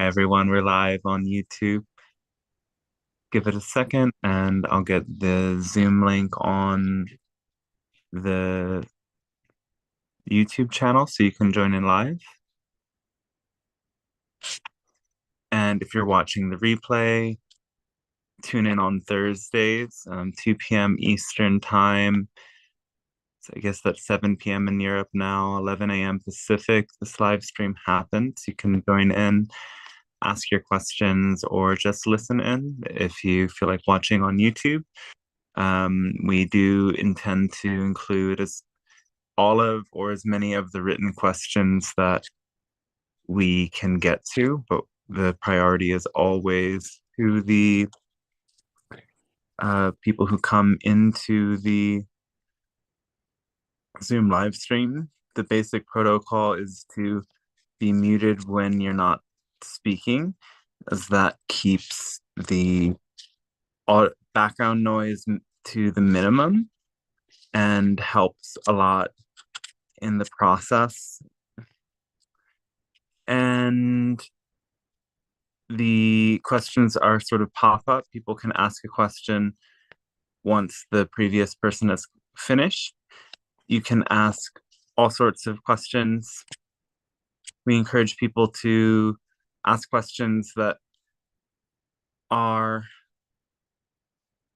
everyone, we're live on YouTube. Give it a second and I'll get the Zoom link on the YouTube channel so you can join in live. And if you're watching the replay, tune in on Thursdays, 2 p.m. Eastern Time. So I guess that's 7 p.m. in Europe now, 11 a.m. Pacific. This live stream happens. You can join in, ask your questions, or just listen in if you feel like watching on YouTube. We do intend to include as many of the written questions that we can get to, but the priority is always to the people who come into the Zoom live stream. The basic protocol is to be muted when you're not speaking, as that keeps the background noise to the minimum and helps a lot in the process. And the questions are sort of pop up. People can ask a question once the previous person is finished. You can ask all sorts of questions. We encourage people to ask questions that are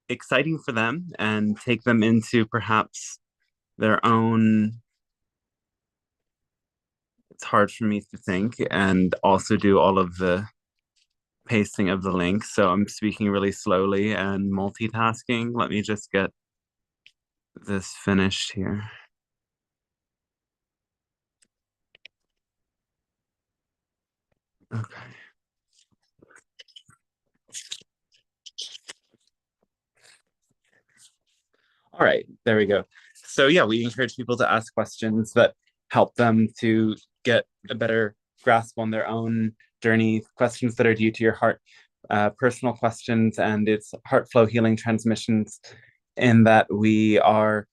exciting for them and take them into perhaps their own. It's hard for me to think and also do all of the pasting of the link. So I'm speaking really slowly and multitasking. Let me just get this finished here. Okay. All right, there we go. So yeah, we encourage people to ask questions that help them to get a better grasp on their own journey, questions that are due to your heart, personal questions, and it's heart flow healing transmissions, in that we are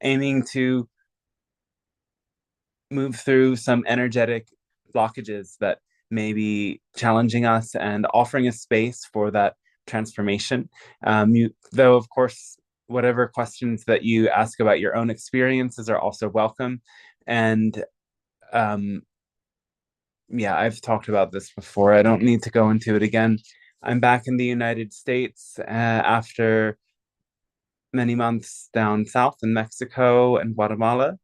aiming to move through some energetic blockages that may be challenging us and offering a space for that transformation. Though, of course, whatever questions that you ask about your own experiences are also welcome. And yeah, I've talked about this before. I don't need to go into it again. I'm back in the United States after many months down south in Mexico and Guatemala.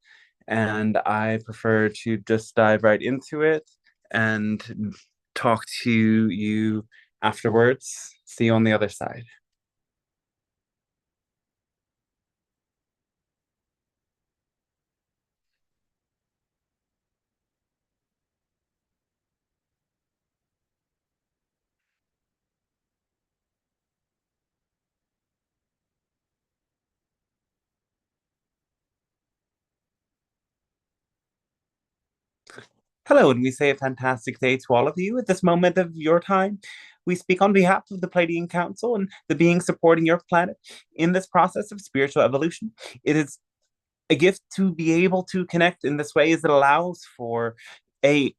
And I prefer to just dive right into it and talk to you afterwards. See you on the other side. Hello, and we say a fantastic day to all of you at this moment of your time. We speak on behalf of the Pleiadian Council and the beings supporting your planet in this process of spiritual evolution. It is a gift to be able to connect in this way, as it allows for a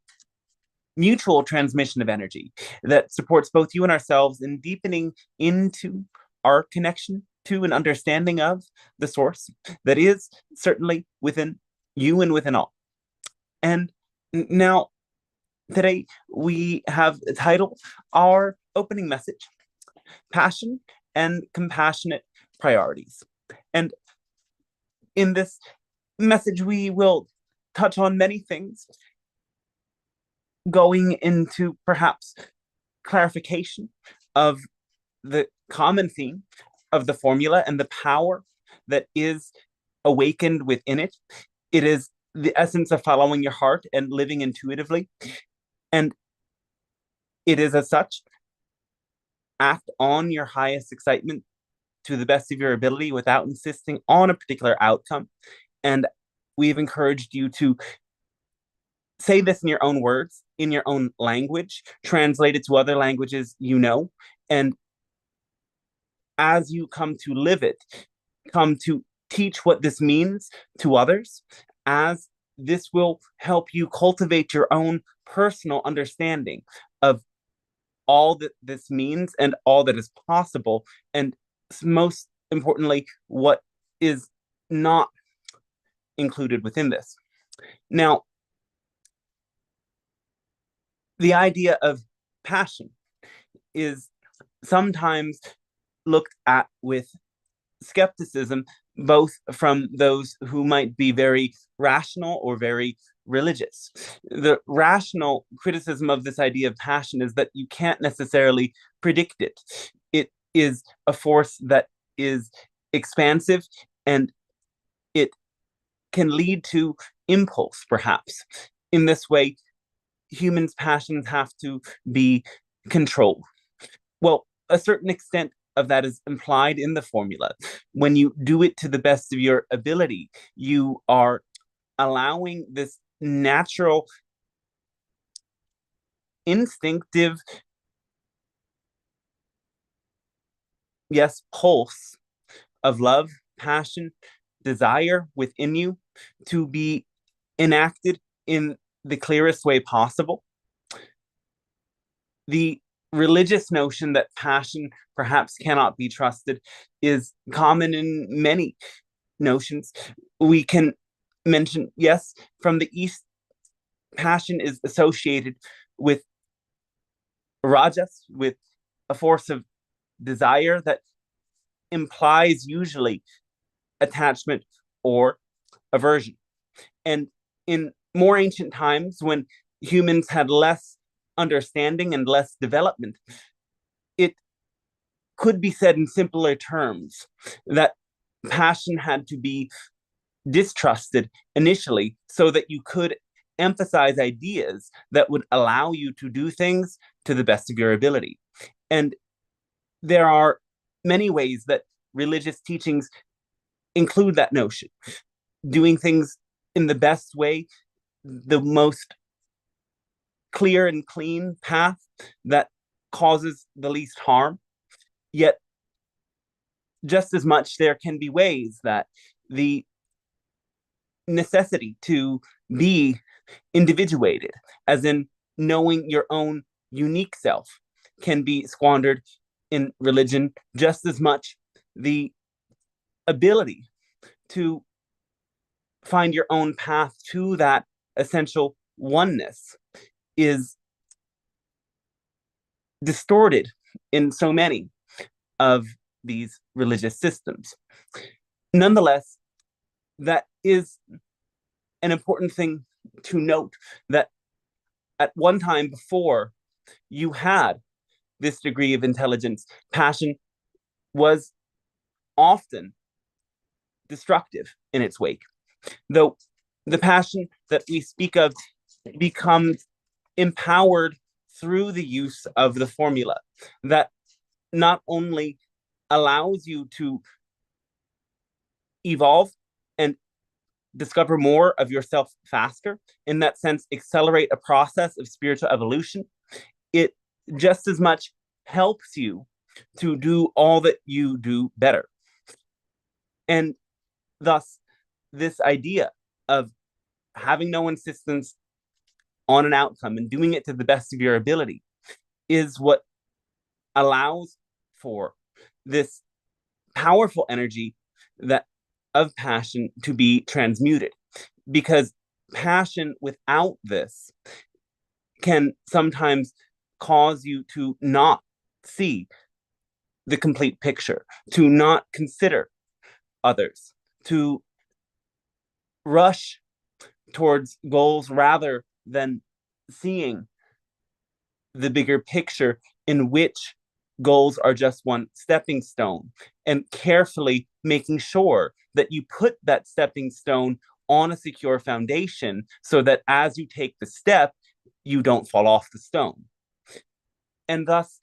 mutual transmission of energy that supports both you and ourselves in deepening into our connection to an understanding of the source that is certainly within you and within all. And now, today we have titled our opening message, Passion and Compassionate Priorities. And in this message, we will touch on many things, going into perhaps clarification of the common theme of the formula and the power that is awakened within it. It is the essence of following your heart and living intuitively. And it is, as such, act on your highest excitement to the best of your ability without insisting on a particular outcome. And we've encouraged you to say this in your own words, in your own language, translate it to other languages you know. And as you come to live it, come to teach what this means to others, as this will help you cultivate your own personal understanding of all that this means and all that is possible, and most importantly, what is not included within this. Now, the idea of passion is sometimes looked at with skepticism, both from those who might be very rational or very religious. The rational criticism of this idea of passion is that you can't necessarily predict it. It is a force that is expansive, and it can lead to impulse, perhaps. In this way, humans' passions have to be controlled. Well, a certain extent of that is implied in the formula. When you do it to the best of your ability, you are allowing this natural, instinctive, yes, pulse of love, passion, desire within you to be enacted in the clearest way possible. The religious notion that passion perhaps cannot be trusted is common in many notions. We can mention, yes, from the East, passion is associated with rajas, with a force of desire that implies usually attachment or aversion. And in more ancient times, when humans had less understanding and less development, it could be said in simpler terms that passion had to be distrusted initially so that you could emphasize ideas that would allow you to do things to the best of your ability. And there are many ways that religious teachings include that notion. Doing things in the best way, the most clear and clean path that causes the least harm. Yet, just as much, there can be ways that the necessity to be individuated, as in knowing your own unique self, can be squandered in religion just as much. The ability to find your own path to that essential oneness is distorted in so many of these religious systems. Nonetheless, that is an important thing to note, that at one time before you had this degree of intelligence, passion was often destructive in its wake. Though the passion that we speak of becomes empowered through the use of the formula that not only allows you to evolve and discover more of yourself faster, in that sense, accelerate a process of spiritual evolution, it just as much helps you to do all that you do better. And thus, this idea of having no insistence on an outcome and doing it to the best of your ability is what allows for this powerful energy that of passion to be transmuted. Because passion without this can sometimes cause you to not see the complete picture, to not consider others, to rush towards goals rather than seeing the bigger picture, in which goals are just one stepping stone, and carefully making sure that you put that stepping stone on a secure foundation so that as you take the step, you don't fall off the stone. And thus,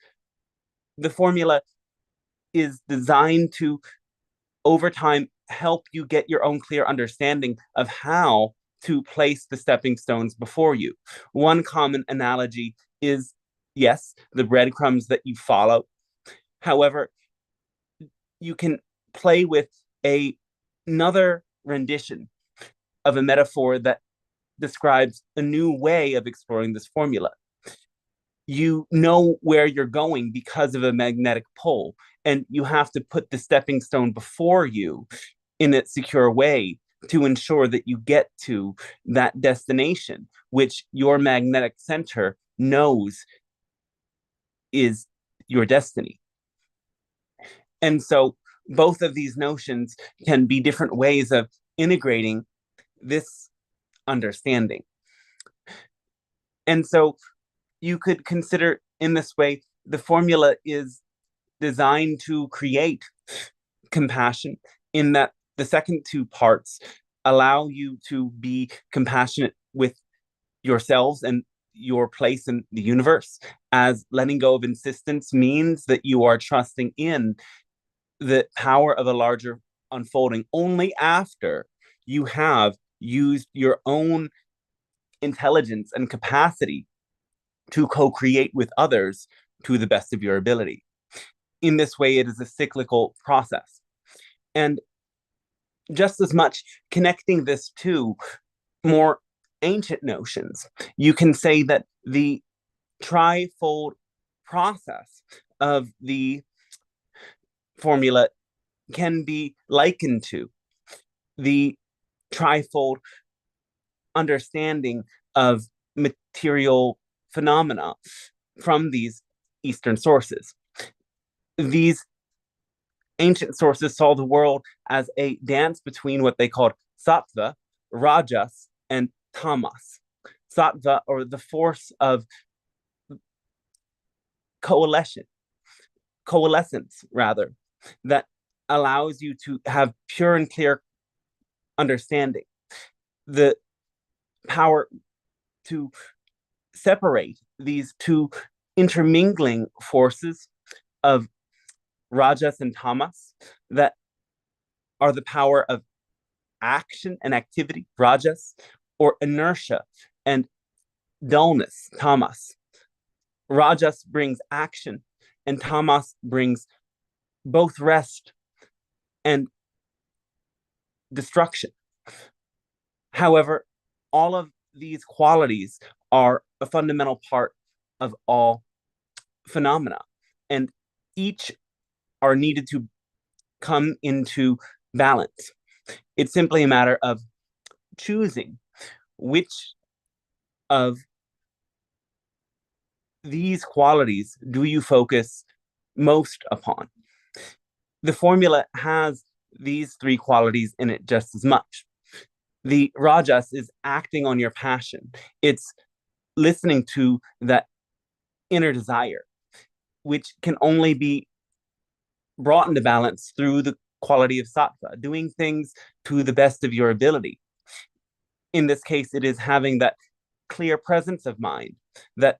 the formula is designed to, over time, help you get your own clear understanding of how to place the stepping stones before you. One common analogy is, yes, the breadcrumbs that you follow. However, you can play with another rendition of a metaphor that describes a new way of exploring this formula. You know where you're going because of a magnetic pull, and you have to put the stepping stone before you in a secure way to ensure that you get to that destination, which your magnetic center knows is your destiny. And so both of these notions can be different ways of integrating this understanding. And so you could consider in this way the formula is designed to create compassion, in that the second two parts allow you to be compassionate with yourselves and your place in the universe, as letting go of insistence means that you are trusting in the power of a larger unfolding only after you have used your own intelligence and capacity to co-create with others to the best of your ability. In this way, it is a cyclical process. And just as much connecting this to more ancient notions, you can say that the trifold process of the formula can be likened to the trifold understanding of material phenomena from these Eastern sources. These ancient sources saw the world as a dance between what they called sattva, rajas, and tamas. Sattva, or the force of coalescence rather, that allows you to have pure and clear understanding. The power to separate these two intermingling forces of rajas and tamas that are the power of action and activity, rajas, or inertia and dullness, tamas. Rajas brings action, and tamas brings both rest and destruction. However, all of these qualities are a fundamental part of all phenomena, and each are needed to come into balance. It's simply a matter of choosing which of these qualities do you focus most upon. The formula has these three qualities in it just as much. The rajas is acting on your passion. It's listening to that inner desire, which can only be brought into balance through the quality of sattva, doing things to the best of your ability. In this case, it is having that clear presence of mind, that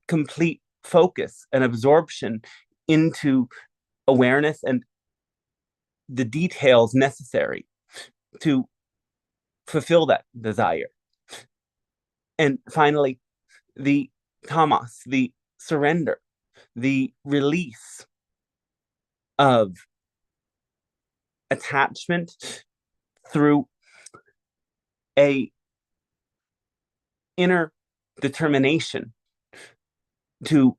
complete focus and absorption into awareness and the details necessary to fulfill that desire. And finally, the tamas, the surrender, the release of attachment through a inner determination to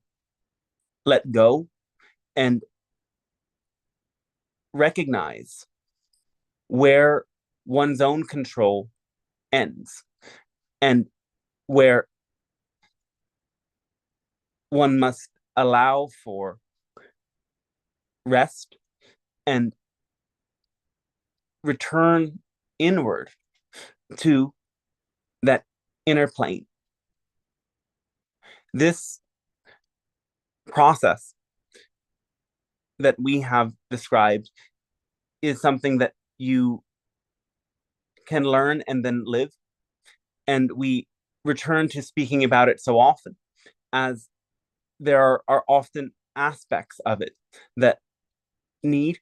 let go and recognize where one's own control ends and where one must allow for rest and return inward to that inner plane. This process that we have described is something that you can learn and then live. And we return to speaking about it so often, as there are often aspects of it that need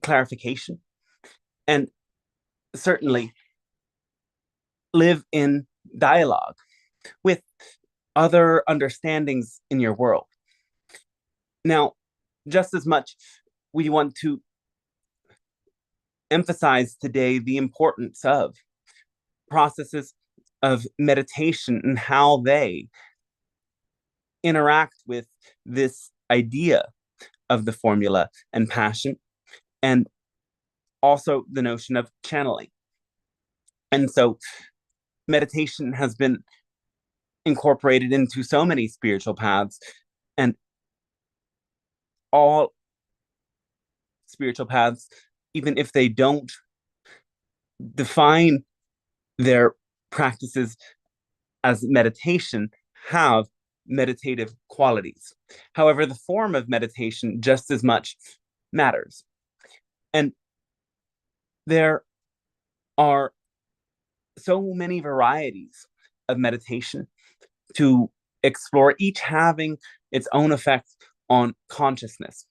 clarification, and certainly live in dialogue with other understandings in your world. Now, just as much, we want to emphasize today the importance of processes of meditation and how they interact with this idea of the formula and passion, and also the notion of channeling. And so meditation has been incorporated into so many spiritual paths, and all spiritual paths, even if they don't define their practices as meditation, have meditative qualities. However, the form of meditation just as much matters. And there are so many varieties of meditation to explore, each having its own effect on consciousness.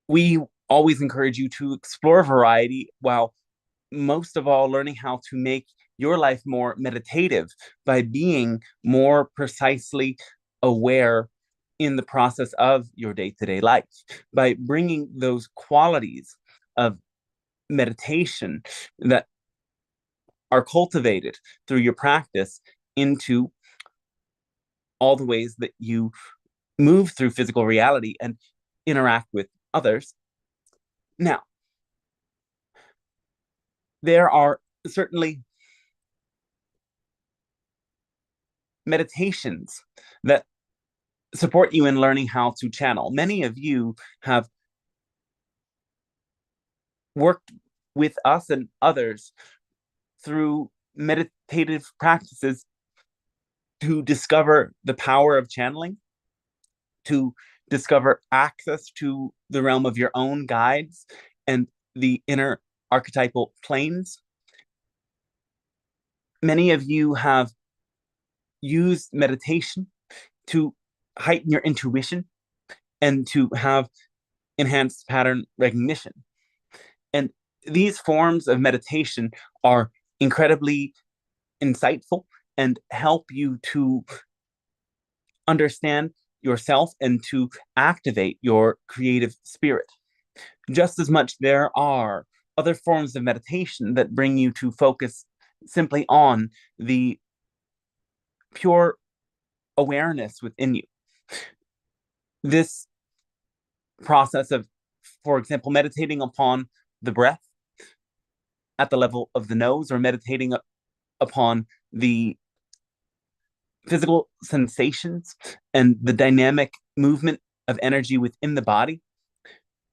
We always encourage you to explore variety, while most of all learning how to make your life more meditative by being more precisely aware in the process of your day-to-day life, by bringing those qualities of meditation that are cultivated through your practice into all the ways that you move through physical reality and interact with others. Now, there are certainly meditations that support you in learning how to channel. Many of you have worked with us and others through meditative practices to discover the power of channeling, to discover access to the realm of your own guides and the inner archetypal planes. Many of you have used meditation to heighten your intuition and to have enhanced pattern recognition. And these forms of meditation are incredibly insightful and help you to understand yourself and to activate your creative spirit. Just as much, there are other forms of meditation that bring you to focus simply on the pure awareness within you. This process of, for example, meditating upon the breath at the level of the nose, or meditating upon the physical sensations and the dynamic movement of energy within the body,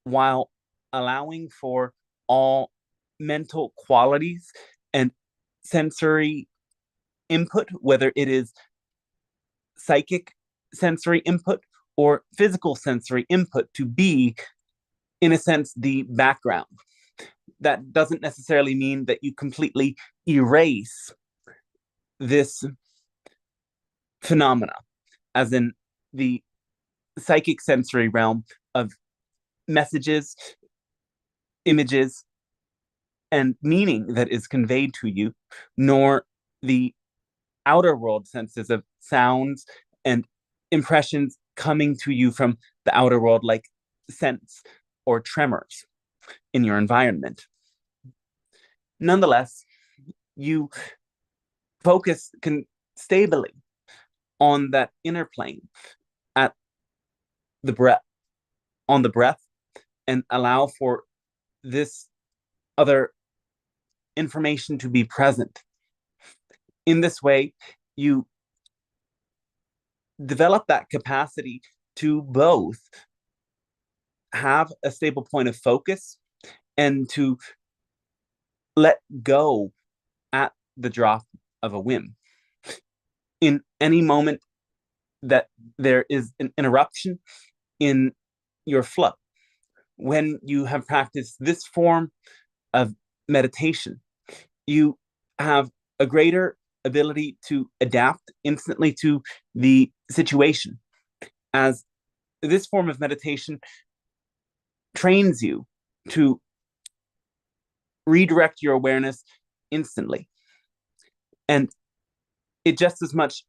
while allowing for all mental qualities and sensory input, whether it is psychic sensory input or physical sensory input, to be, in a sense, the background. That doesn't necessarily mean that you completely erase this phenomena, as in the psychic sensory realm of messages, images, and meaning that is conveyed to you, nor the outer world senses of sounds and impressions coming to you from the outer world, like scents or tremors in your environment. Nonetheless, you focus stably on that inner plane at the breath, on the breath, and allow for this other information to be present. In this way, you develop that capacity to both have a stable point of focus and to let go at the drop of a whim. In any moment that there is an interruption in your flow, when you have practiced this form of meditation, you have a greater ability to adapt instantly to the situation, as this form of meditation trains you to redirect your awareness instantly. And it just as much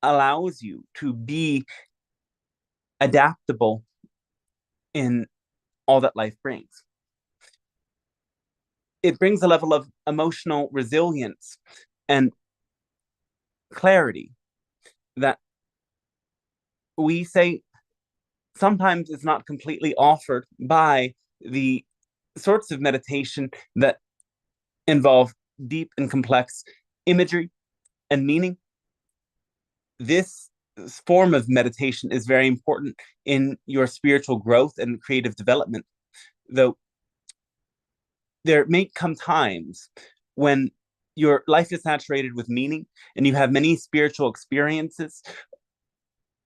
allows you to be adaptable in all that life brings. it brings a level of emotional resilience and clarity that we say sometimes is not completely offered by the sorts of meditation that involve deep and complex imagery and meaning. This form of meditation is very important in your spiritual growth and creative development, though there may come times when your life is saturated with meaning and you have many spiritual experiences.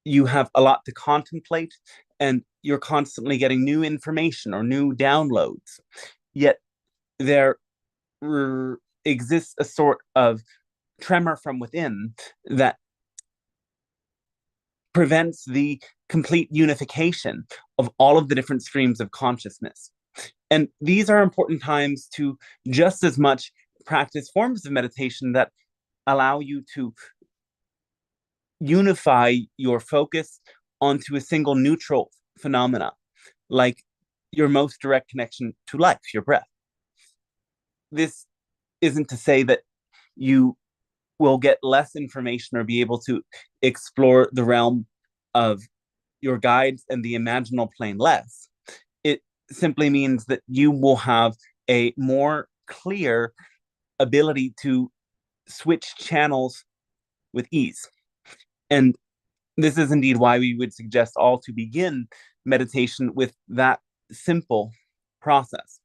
You have a lot to contemplate, and you're constantly getting new information or new downloads. Yet there exists a sort of tremor from within that prevents the complete unification of all of the different streams of consciousness. And these are important times to just as much practice forms of meditation that allow you to unify your focus onto a single neutral phenomena, like your most direct connection to life, your breath. This isn't to say that you will get less information or be able to explore the realm of your guides and the imaginal plane less. It simply means that you will have a more clear ability to switch channels with ease. And this is indeed why we would suggest all to begin meditation with that simple process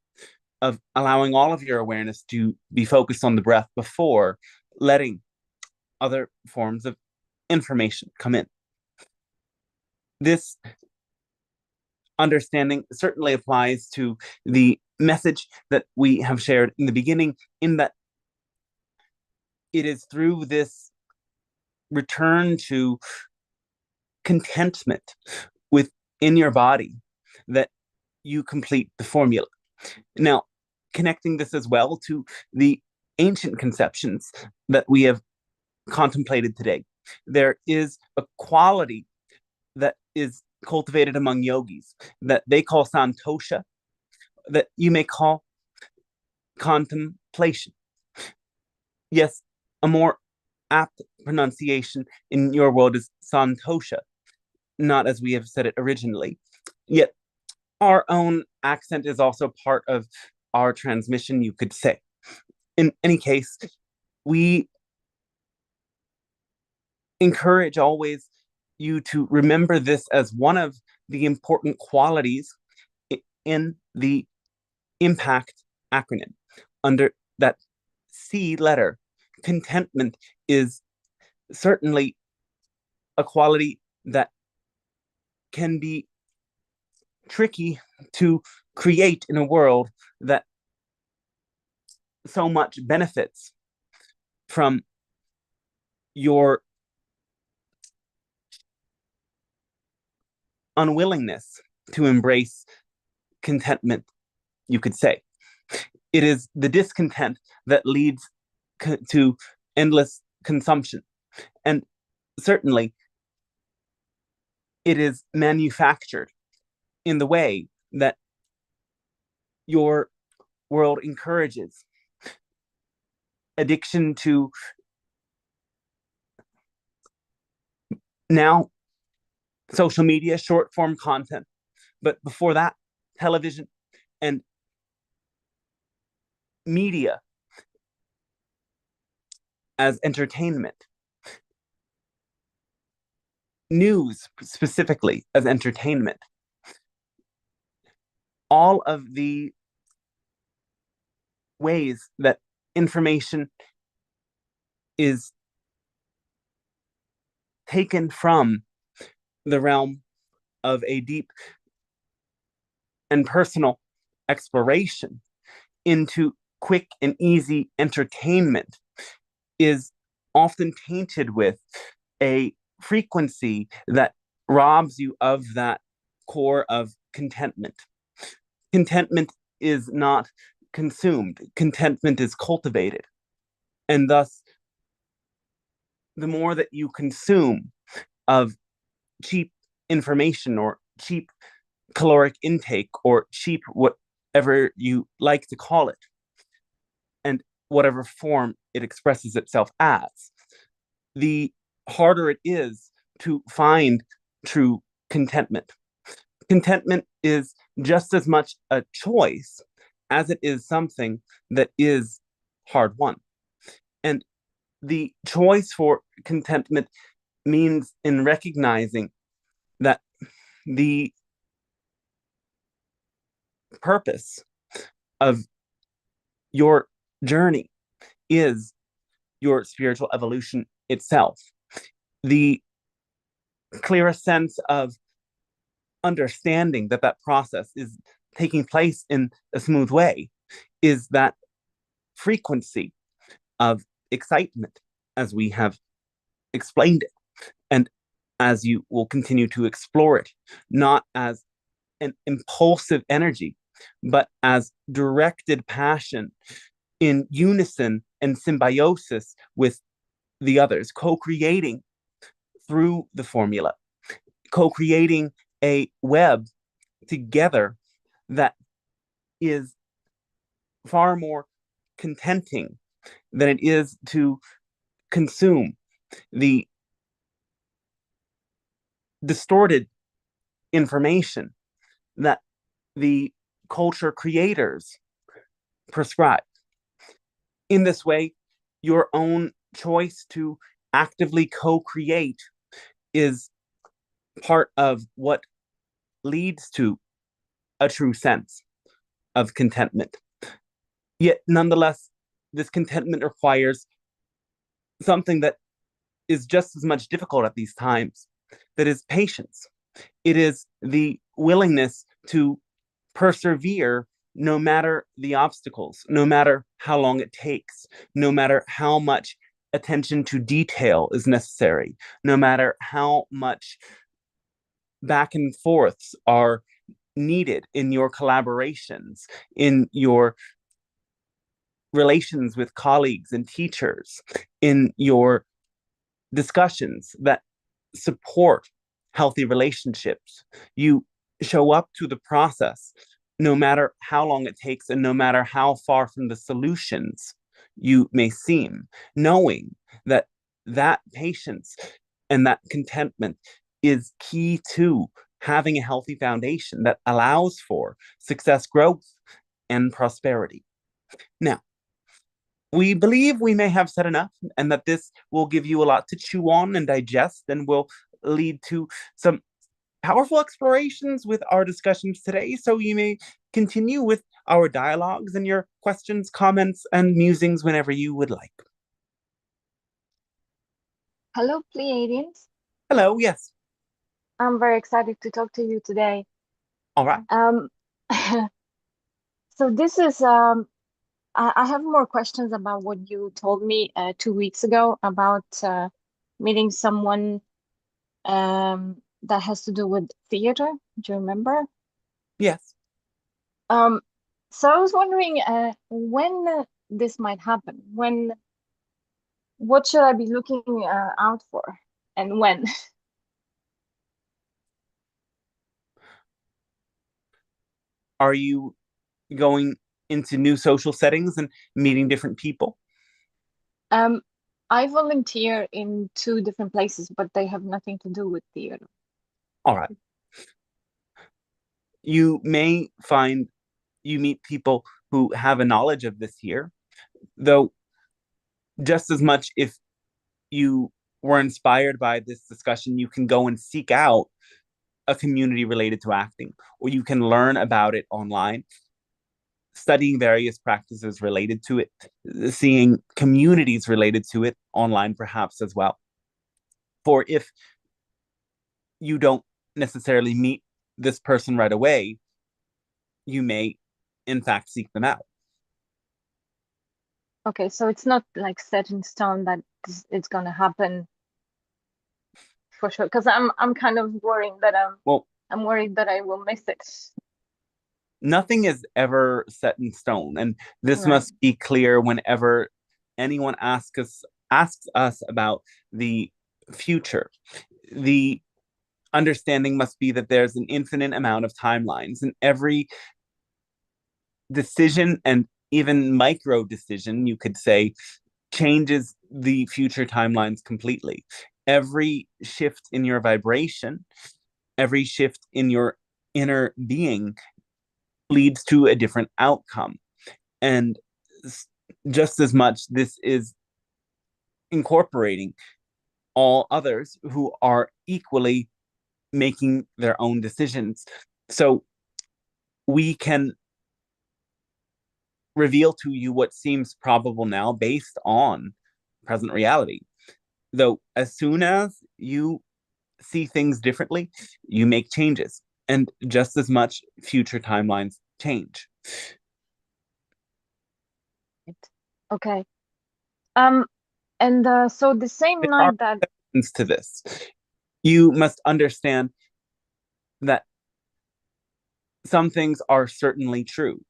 of allowing all of your awareness to be focused on the breath before letting other forms of information come in. This understanding certainly applies to the message that we have shared in the beginning, in that it is through this return to contentment within your body that you complete the formula. Now, connecting this as well to the ancient conceptions that we have contemplated today, there is a quality that is cultivated among yogis that they call santosha, that you may call contemplation. Yes, a more apt pronunciation in your world is santosha, not as we have said it originally. Yet our own accent is also part of our transmission, you could say. In any case, we encourage always you to remember this as one of the important qualities in the impact acronym. Under that C letter, contentment is certainly a quality that can be tricky to create in a world that so much benefits from your unwillingness to embrace contentment, you could say. It is the discontent that leads to endless consumption. And certainly, it is manufactured in the way that your world encourages addiction to now social media, short form content, but before that, television and media as entertainment, news specifically as entertainment. All of the ways that information is taken from the realm of a deep and personal exploration into quick and easy entertainment is often tainted with a frequency that robs you of that core of contentment. Contentment is not consumed, contentment is cultivated. And thus, the more that you consume of cheap information or cheap caloric intake or cheap whatever you like to call it, whatever form it expresses itself as, the harder it is to find true contentment. Contentment is just as much a choice as it is something that is hard won. And the choice for contentment means in recognizing that the purpose of your journey is your spiritual evolution itself. The clearest sense of understanding that that process is taking place in a smooth way is that frequency of excitement, as we have explained it, and as you will continue to explore it, not as an impulsive energy, but as directed passion in unison and symbiosis with the others, co creating through the formula, co creating a web together that is far more contenting than it is to consume the distorted information that the culture creators prescribe. In this way, your own choice to actively co create is part of what leads to a true sense of contentment. Yet, nonetheless, this contentment requires something that is just as much difficult at these times, that is patience. It is the willingness to persevere no matter the obstacles, no matter how long it takes, no matter how much attention to detail is necessary, no matter how much back and forths are needed in your collaborations, in your relations with colleagues and teachers, in your discussions that support healthy relationships. You show up to the process no matter how long it takes and no matter how far from the solutions you may seem, knowing that that patience and that contentment is key to having a healthy foundation that allows for success, growth, and prosperity. Now, we believe we may have said enough and that this will give you a lot to chew on and digest and will lead to some powerful explorations with our discussions today. So you may continue with our dialogues and your questions, comments, and musings whenever you would like. Hello, Pleiadians. Hello, yes. I'm very excited to talk to you today. All right. So this is I have more questions about what you told me 2 weeks ago about meeting someone that has to do with theater. Do you remember? Yes. Um, so I was wondering when this might happen. What should I be looking out for, and when? Are you going into new social settings and meeting different people? Um, I volunteer in two different places, but they have nothing to do with theater. All right. You may find you meet people who have a knowledge of this here, though just as much if you were inspired by this discussion, you can go and seek out a community related to acting, or you can learn about it online, studying various practices related to it, seeing communities related to it online, perhaps as well. For if you don't necessarily meet this person right away, you may, in fact, seek them out. Okay, so it's not like set in stone that it's gonna happen for sure. Because I'm kind of worried that Well, I'm worried that I will miss it. nothing is ever set in stone, and this Right. must be clear whenever anyone asks us about the future. The understanding must be that there's an infinite amount of timelines, and every decision and even micro decision, you could say, changes the future timelines completely. Every shift in your vibration, every shift in your inner being leads to a different outcome. And just as much, this is incorporating all others who are equally making their own decisions. So we can reveal to you what seems probable now based on present reality. Though, as soon as you see things differently, you make changes. And just as much, future timelines change. Okay. Um, and so the same There are night that, exceptions to this. You must understand that some things are certainly true.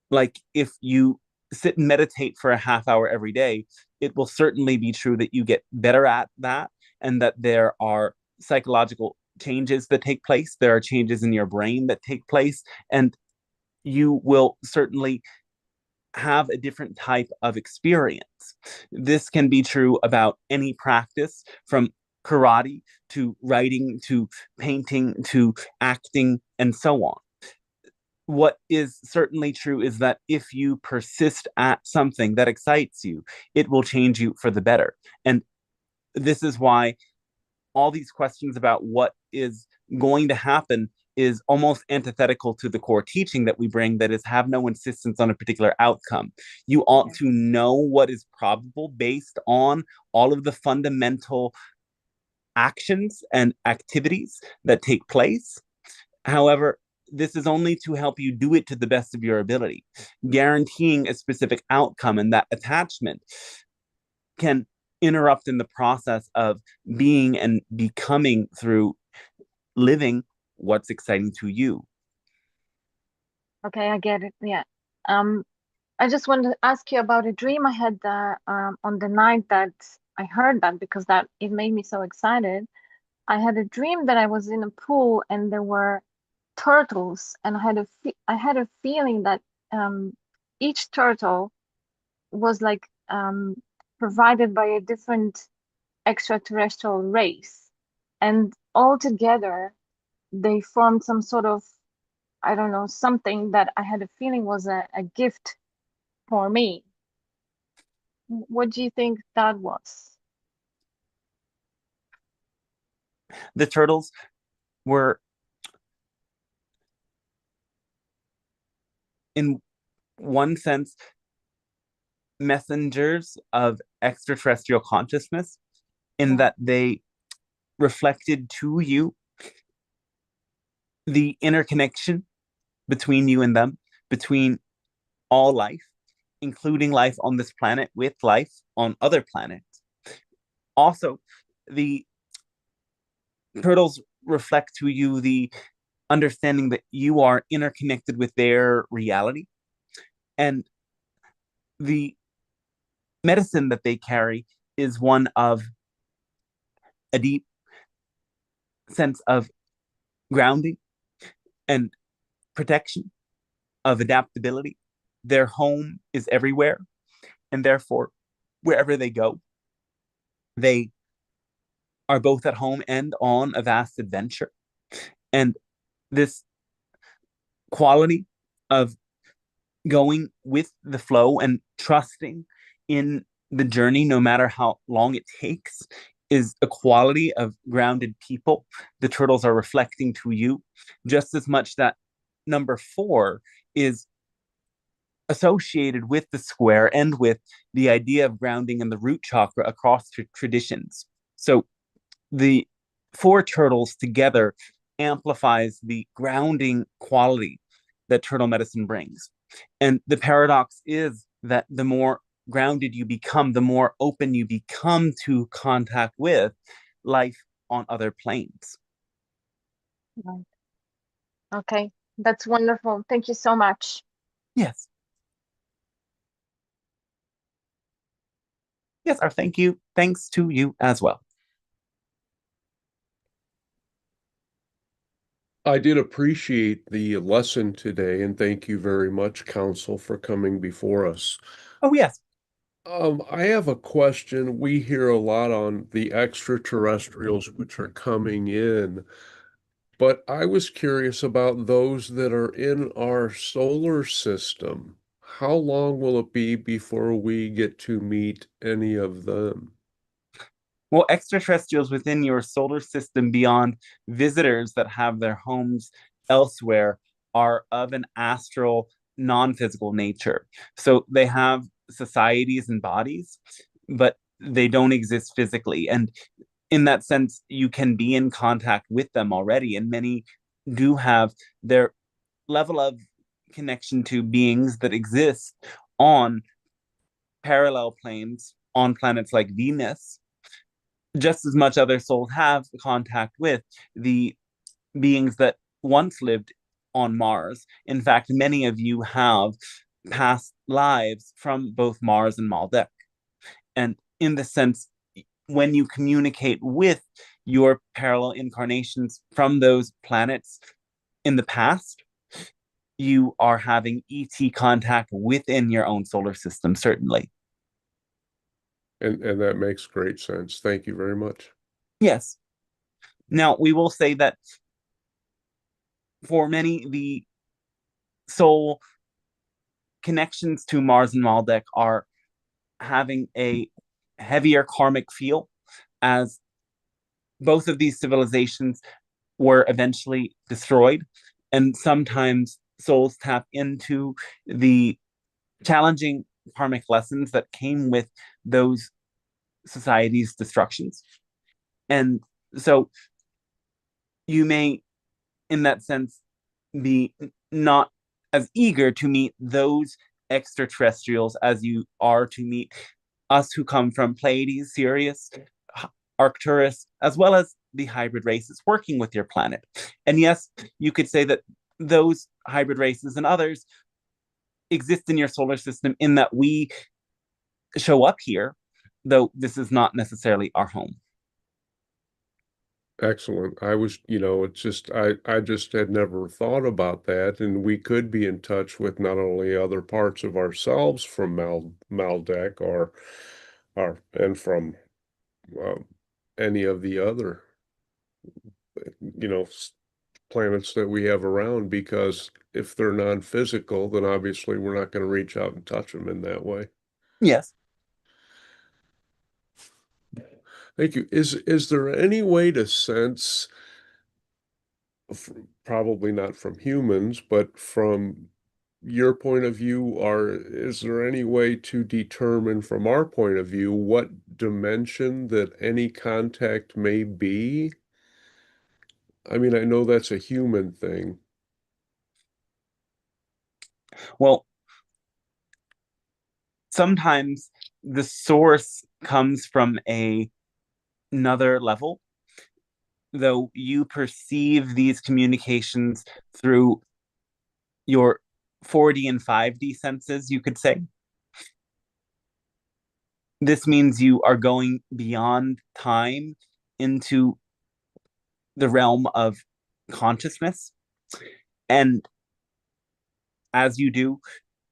Like if you sit and meditate for a half hour every day, it will certainly be true that you get better at that and that there are psychological changes that take place. There are changes in your brain that take place, and you will certainly have a different type of experience. This can be true about any practice, from karate to writing to painting to acting and so on. What is certainly true is that if you persist at something that excites you, it will change you for the better. And this is why all these questions about what is going to happen is almost antithetical to the core teaching that we bring, that is, have no insistence on a particular outcome. You ought yeah, to know what is probable based on all of the fundamental actions and activities that take place. However, this is only to help you do it to the best of your ability. Guaranteeing a specific outcome and that attachment can interrupt in the process of being and becoming through living what's exciting to you. okay, I get it. Yeah. Um, I just wanted to ask you about a dream I had on the night that I heard that, because that it made me so excited. I had a dream that I was in a pool and there were turtles, and I had a feeling that um, each turtle was like provided by a different extraterrestrial race, and all together they formed some sort of, I don't know, something that I had a feeling was a gift for me. What do you think that was? The turtles were, in one sense, messengers of extraterrestrial consciousness, in Yeah. that they reflected to you the interconnection between you and them, between all life, including life on this planet with life on other planets. Also, the turtles reflect to you the understanding that you are interconnected with their reality, and the medicine that they carry is one of a deep sense of grounding and protection, of adaptability. Their home is everywhere, and therefore, wherever they go, they are both at home and on a vast adventure. And this quality of going with the flow and trusting in the journey, no matter how long it takes, is a quality of grounded people. The turtles are reflecting to you just as much that number four is associated with the square and with the idea of grounding in the root chakra across traditions. So the four turtles together amplifies the grounding quality that turtle medicine brings. And the paradox is that the more grounded you become, the more open you become to contact with life on other planes. Right. Okay, that's wonderful. Thank you so much. Yes. Yes, our thank you. Thanks to you as well. I did appreciate the lesson today, and thank you very much, Counsel, for coming before us. Oh, yes. I have a question. We hear a lot on the extraterrestrials which are coming in, but I was curious about those that are in our solar system. How long will it be before we get to meet any of them? Well, extraterrestrials within your solar system beyond visitors that have their homes elsewhere are of an astral, non physical nature. So they have societies and bodies, but they don't exist physically. And in that sense, you can be in contact with them already. And many do have their level of connection to beings that exist on parallel planes on planets like Venus, just as much other souls have contact with the beings that once lived on Mars. In fact, many of you have past lives from both Mars and Maldek. And in the sense, when you communicate with your parallel incarnations from those planets in the past, you are having ET contact within your own solar system, certainly. And that makes great sense. Thank you very much. Yes. Now, we will say that for many, the soul connections to Mars and Maldek are having a heavier karmic feel, as both of these civilizations were eventually destroyed. And sometimes souls tap into the challenging karmic lessons that came with those societies' destructions. And so you may, in that sense, be not as eager to meet those extraterrestrials as you are to meet us who come from Pleiades, Sirius, Arcturus, as well as the hybrid races working with your planet. And yes, you could say that those hybrid races and others exist in your solar system in that we show up here, though this is not necessarily our home. Excellent. It's just I just had never thought about that, and we could be in touch with not only other parts of ourselves from Maldek or and from um, any of the other you know s- planets that we have around, because if they're non-physical, then obviously we're not going to reach out and touch them in that way. Yes. Thank you. Is there any way to sense, probably not from humans, but from your point of view, is there any way to determine from our point of view what dimension that any contact may be? I mean, I know that's a human thing. Well, sometimes the source comes from another level, though you perceive these communications through your 4D and 5D senses, you could say. This means you are going beyond time into the realm of consciousness. And as you do,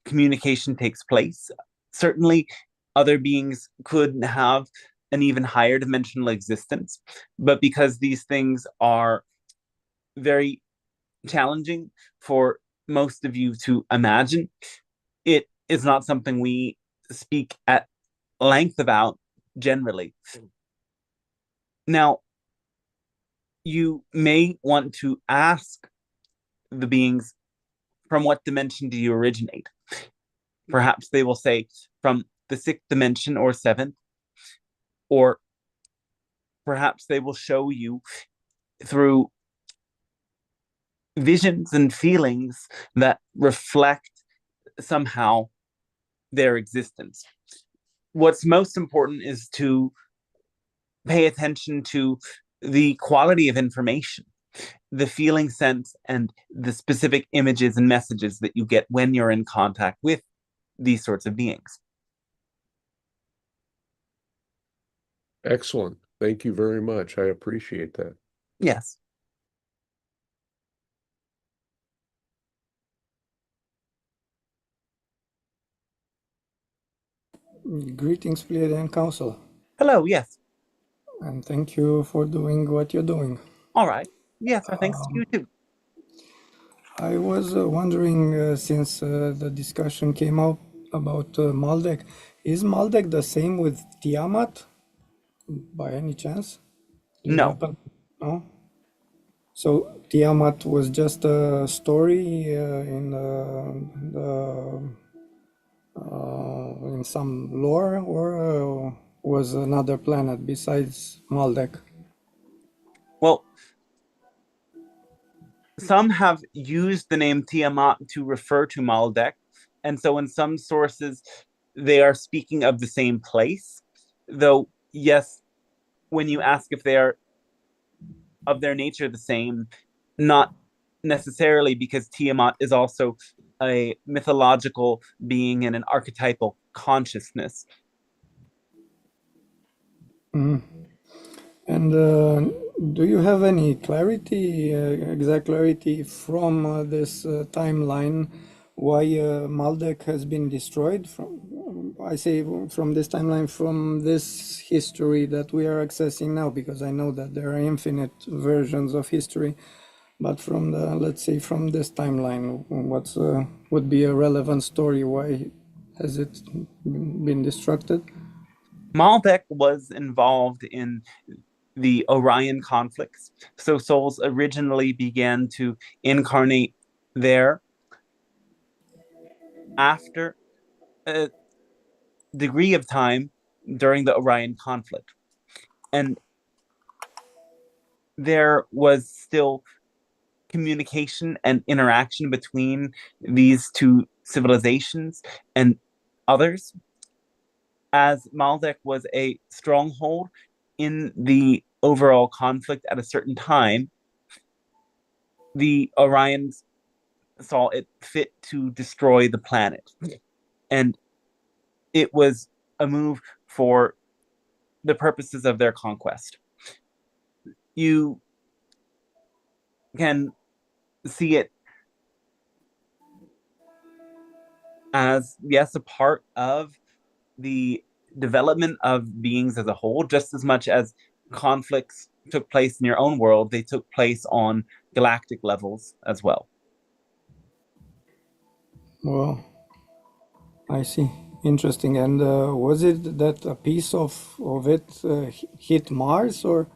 communication takes place. Certainly, other beings could have an even higher dimensional existence, but because these things are very challenging for most of you to imagine, it is not something we speak at length about generally. Now, you may want to ask the beings, from what dimension do you originate? Perhaps they will say from the sixth dimension or seventh, or perhaps they will show you through visions and feelings that reflect somehow their existence. What's most important is to pay attention to the quality of information, the feeling sense, and the specific images and messages that you get when you're in contact with these sorts of beings. Excellent. Thank you very much. I appreciate that. Yes. Greetings, Pleiadian Council, Hello, yes. and thank you for doing what you're doing. All right. Yes, our thanks to you too. I was wondering, since the discussion came up about Maldek, is Maldek the same with Tiamat by any chance? Do you No. happen? No? So Tiamat was just a story in some lore, or was another planet besides Maldek? Well, some have used the name Tiamat to refer to Maldek, and so in some sources they are speaking of the same place. Though, yes, when you ask if they are of their nature the same, not necessarily, because Tiamat is also a mythological being and an archetypal consciousness. Mm. And do you have any clarity, exact clarity from this timeline, why Maldek has been destroyed? I say from this timeline, from this history that we are accessing now, because I know that there are infinite versions of history. But from the, let's say, from this timeline, what's would be a relevant story? Why has it been destructed? Maldek was involved in the Orion conflicts. So souls originally began to incarnate there after a degree of time during the Orion conflict. And there was still communication and interaction between these two civilizations and others, as Maldek was a stronghold in the overall conflict at a certain time. The Orions saw it fit to destroy the planet. And it was a move for the purposes of their conquest. You can see it as, yes, a part of the development of beings as a whole, just as much as conflicts took place in your own world, they took place on galactic levels as well. Well, I see. Interesting. And was it that a piece of it hit Mars, or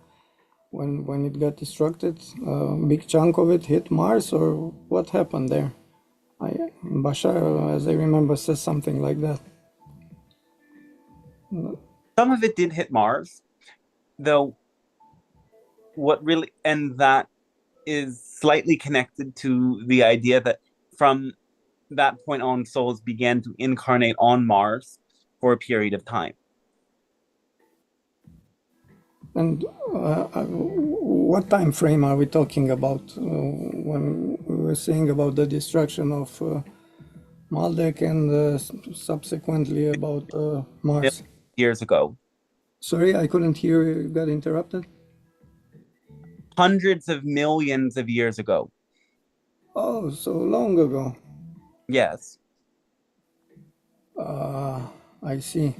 when it got destructed, a big chunk of it hit Mars, or what happened there? Bashar, as I remember, says something like that. Some of it did hit Mars, though what really, and that is slightly connected to the idea that from that point on, souls began to incarnate on Mars for a period of time. And what time frame are we talking about when we were saying about the destruction of Maldek and subsequently about Mars? Years ago. Sorry, I couldn't hear you. Got interrupted. Hundreds of millions of years ago. Oh, so long ago. Yes. I see.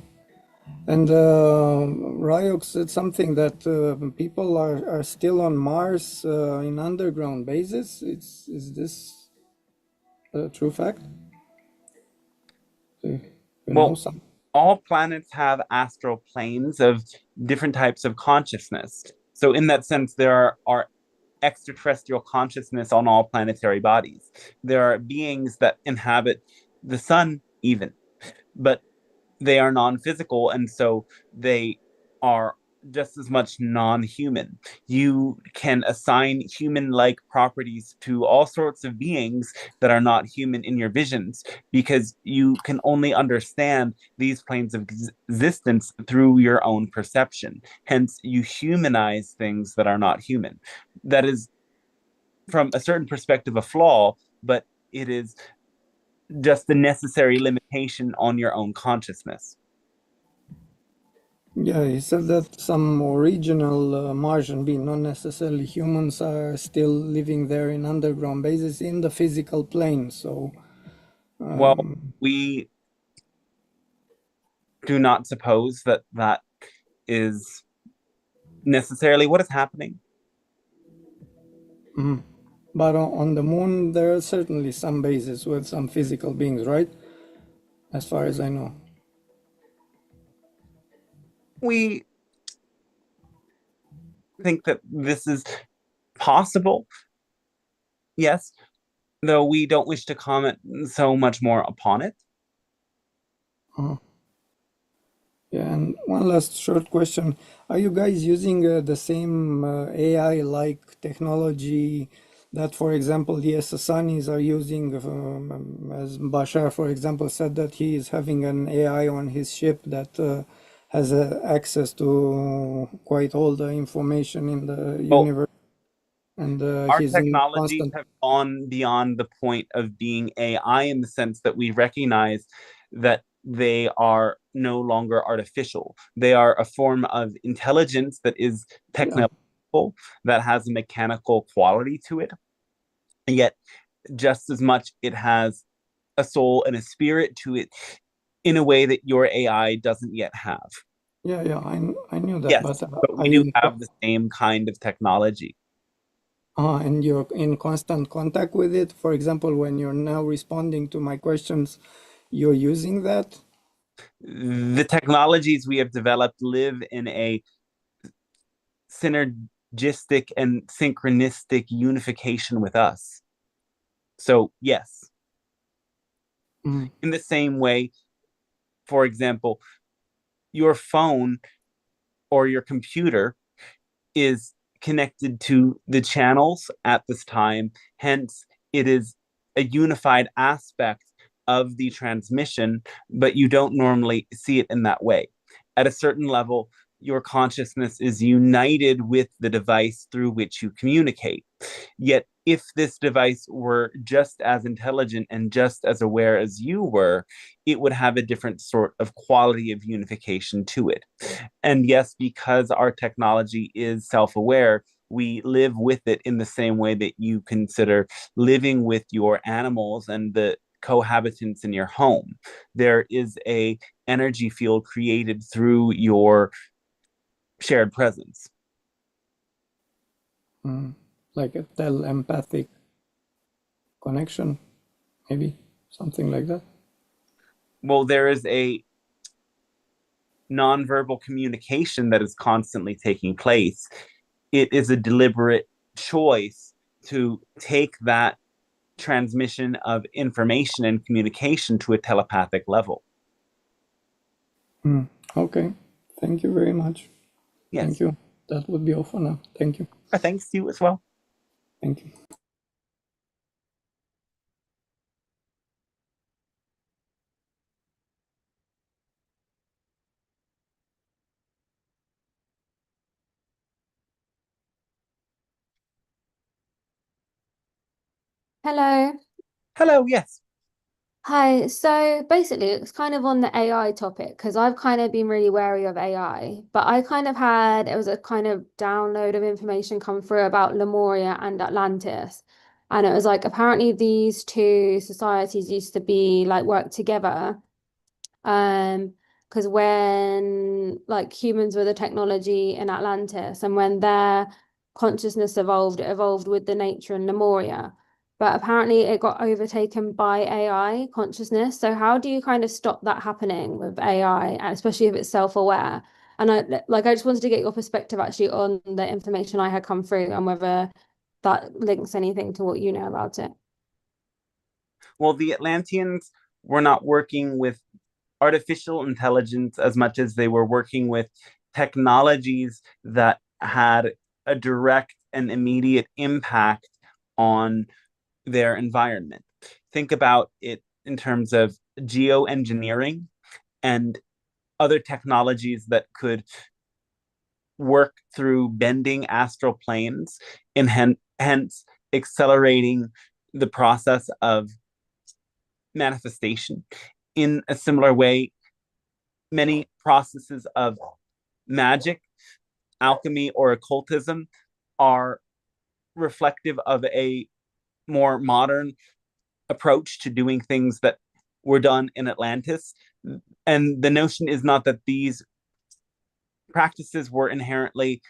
And Ryok said something that people are still on Mars in underground bases. Is this a true fact? Do you know Well, something? all planets have astral planes of different types of consciousness. So, in that sense, there are extraterrestrial consciousness on all planetary bodies. There are beings that inhabit the sun, even, but they are non-physical, and so they are just as much non-human. You can assign human-like properties to all sorts of beings that are not human in your visions, because you can only understand these planes of existence through your own perception. Hence, you humanize things that are not human. That is, from a certain perspective, a flaw, but it is just the necessary limitation on your own consciousness. Yeah, he said that some original Martian being, not necessarily humans, are still living there in underground bases in the physical plane. So, Well, we do not suppose that that is necessarily what is happening. Mm. But on the moon, there are certainly some bases with some physical beings, right? As far as I know. We think that this is possible, yes, though we don't wish to comment so much more upon it. Uh, yeah, and one last short question. Are you guys using the same AI-like technology that, for example, the SSANis are using? As Bashar, for example, said that he is having an AI on his ship that has access to quite all the information in the Well, universe, and our he's in technologies constant. have gone beyond the point of being AI in the sense that we recognize that they are no longer artificial. They are a form of intelligence that is Yeah, technological, that has a mechanical quality to it. And yet, just as much, it has a soul and a spirit to it in a way that your AI doesn't yet have. yeah, I knew that, but Yes, but we do have the same kind of technology. And you're in constant contact with it. For example, when you're now responding to my questions, you're using that. The technologies we have developed live in a synergistic and synchronistic unification with us. So, yes, Mm, in the same way, for example, your phone or your computer is connected to the channels at this time. Hence, it is a unified aspect of the transmission, but you don't normally see it in that way. At a certain level, your consciousness is united with the device through which you communicate. Yet, if this device were just as intelligent and just as aware as you were, it would have a different sort of quality of unification to it. And yes, because our technology is self aware, we live with it in the same way that you consider living with your animals and the cohabitants in your home. There is a energy field created through your shared presence. mm. Like a telepathic connection, maybe something like that. Well, there is a nonverbal communication that is constantly taking place. It is a deliberate choice to take that transmission of information and communication to a telepathic level. Mm. Okay, thank you very much. Thank Yes. you. That would be all for now. Thank you. Thanks to you as well. Thank you. Hello. Hello, yes. Hi. So basically, it's kind of on the AI topic because I've kind of been really wary of AI, but I kind of had it was a kind of download of information come through about Lemuria and Atlantis. And it was like apparently these two societies used to be like work together. Because when like humans were the technology in Atlantis and when their consciousness evolved, it evolved with the nature in Lemuria. But apparently it got overtaken by AI consciousness. So how do you kind of stop that happening with AI, especially if it's self-aware? And I just wanted to get your perspective actually on the information I had come through and whether that links anything to what you know about it. Well, the Atlanteans were not working with artificial intelligence as much as they were working with technologies that had a direct and immediate impact on their environment. Think about it in terms of geoengineering and other technologies that could work through bending astral planes and hence accelerating the process of manifestation. In a similar way, many processes of magic, alchemy, or occultism are reflective of a more modern approach to doing things that were done in Atlantis. And the notion is not that these practices were inherently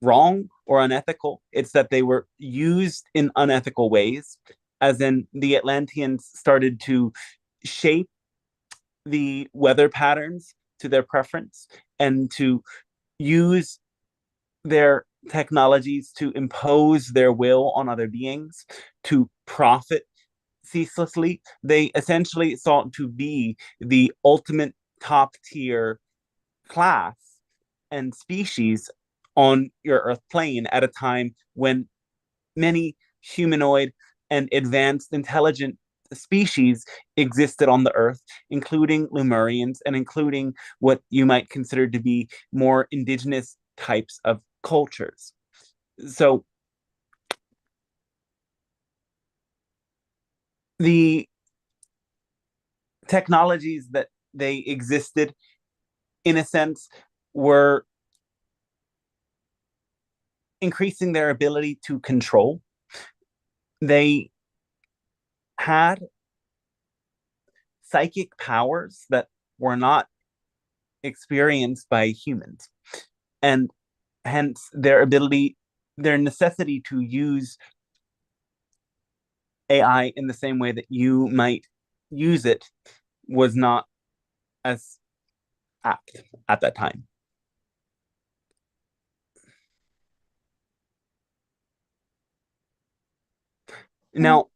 wrong or unethical. It's that they were used in unethical ways, as in the Atlanteans started to shape the weather patterns to their preference and to use their technologies to impose their will on other beings, to profit ceaselessly. They essentially sought to be the ultimate top tier class and species on your Earth plane at a time when many humanoid and advanced intelligent species existed on the Earth, including Lemurians and including what you might consider to be more indigenous types of cultures. So the technologies that they existed, in a sense, were increasing their ability to control. They had psychic powers that were not experienced by humans, and hence their necessity to use AI in the same way that you might use it was not as apt at that time. Now,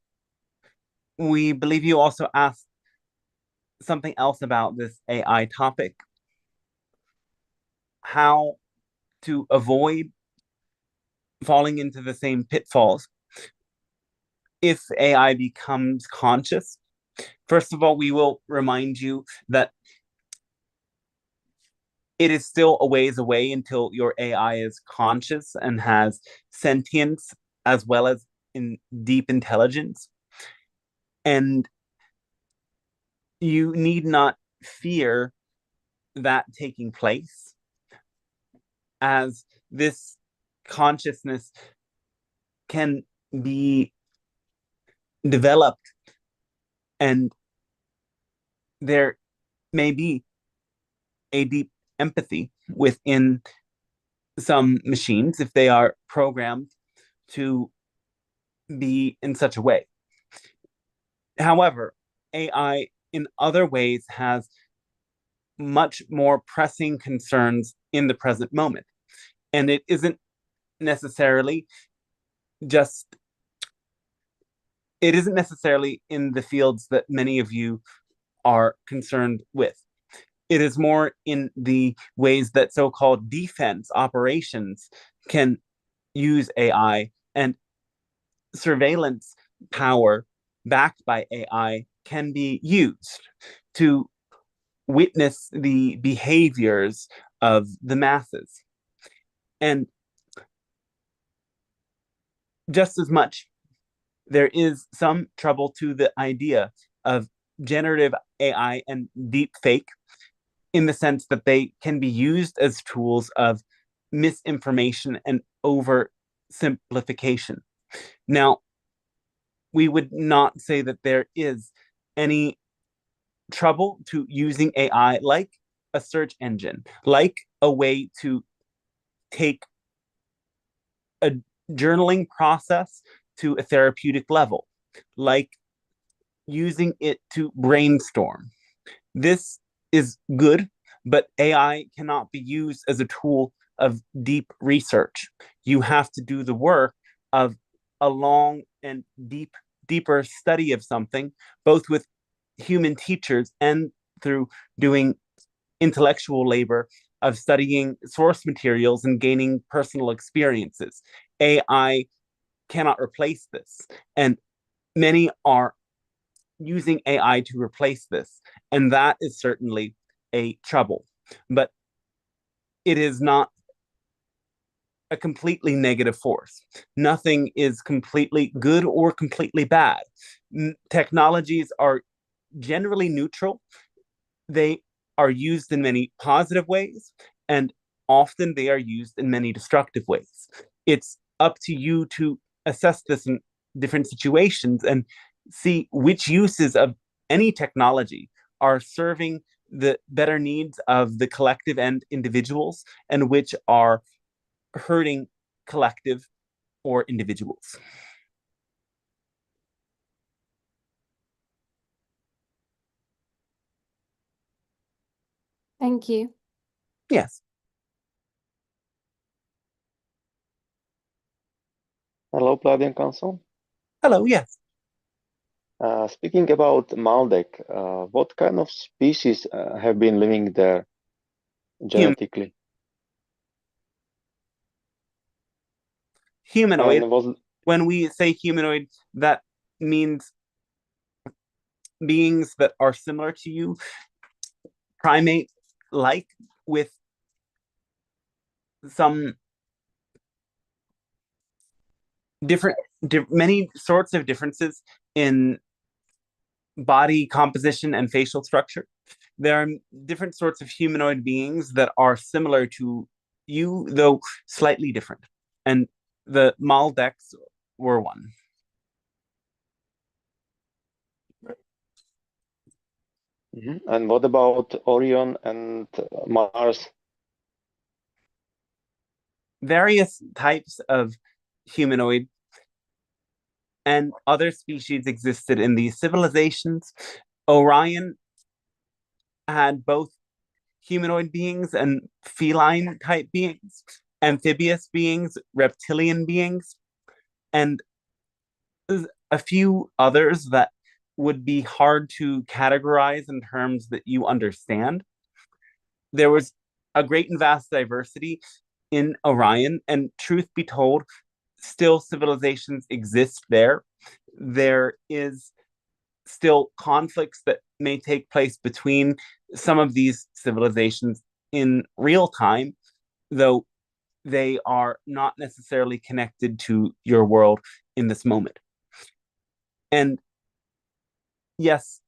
we believe you also asked something else about this AI topic: how to avoid falling into the same pitfalls if AI becomes conscious. First of all, we will remind you that it is still a ways away until your AI is conscious and has sentience as well as in deep intelligence. And you need not fear that taking place, as this consciousness can be developed, and there may be a deep empathy within some machines if they are programmed to be in such a way. However, AI in other ways has much more pressing concerns in the present moment. And it isn't necessarily in the fields that many of you are concerned with. It is more in the ways that so-called defense operations can use AI, and surveillance power backed by AI can be used to witness the behaviors of the masses. And just as much, there is some trouble to the idea of generative AI and deep fake, in the sense that they can be used as tools of misinformation and oversimplification. Now, we would not say that there is any trouble to using AI like a search engine, like a way to take a journaling process to a therapeutic level, like using it to brainstorm. This is good, but AI cannot be used as a tool of deep research. You have to do the work of a long and deeper study of something, both with human teachers and through doing intellectual labor of studying source materials and gaining personal experiences. AI cannot replace this, and many are using AI to replace this, and that is certainly a trouble. But it is not a completely negative force. Nothing is completely good or completely bad. Technologies are generally neutral. They are used in many positive ways, and often they are used in many destructive ways. It's up to you to assess this in different situations and see which uses of any technology are serving the better needs of the collective and individuals, and which are hurting collective or individuals. Thank you. Yes. Hello, Pleiadian Council. Hello, yes. Speaking about Maldek, what kind of species have been living there genetically? Humanoid. And was When we say humanoid, that means beings that are similar to you, primate-like, with some many sorts of differences in body composition and facial structure. There are different sorts of humanoid beings that are similar to you, though slightly different. And the Maldeks were one. And what about Orion and Mars? Various types of humanoid and other species existed in these civilizations. Orion had both humanoid beings and feline type beings, amphibious beings, reptilian beings, and a few others that would be hard to categorize in terms that you understand. There was a great and vast diversity in Orion, and truth be told, still civilizations exist there. There is still conflicts that may take place between some of these civilizations in real time, though they are not necessarily connected to your world in this moment. And yes,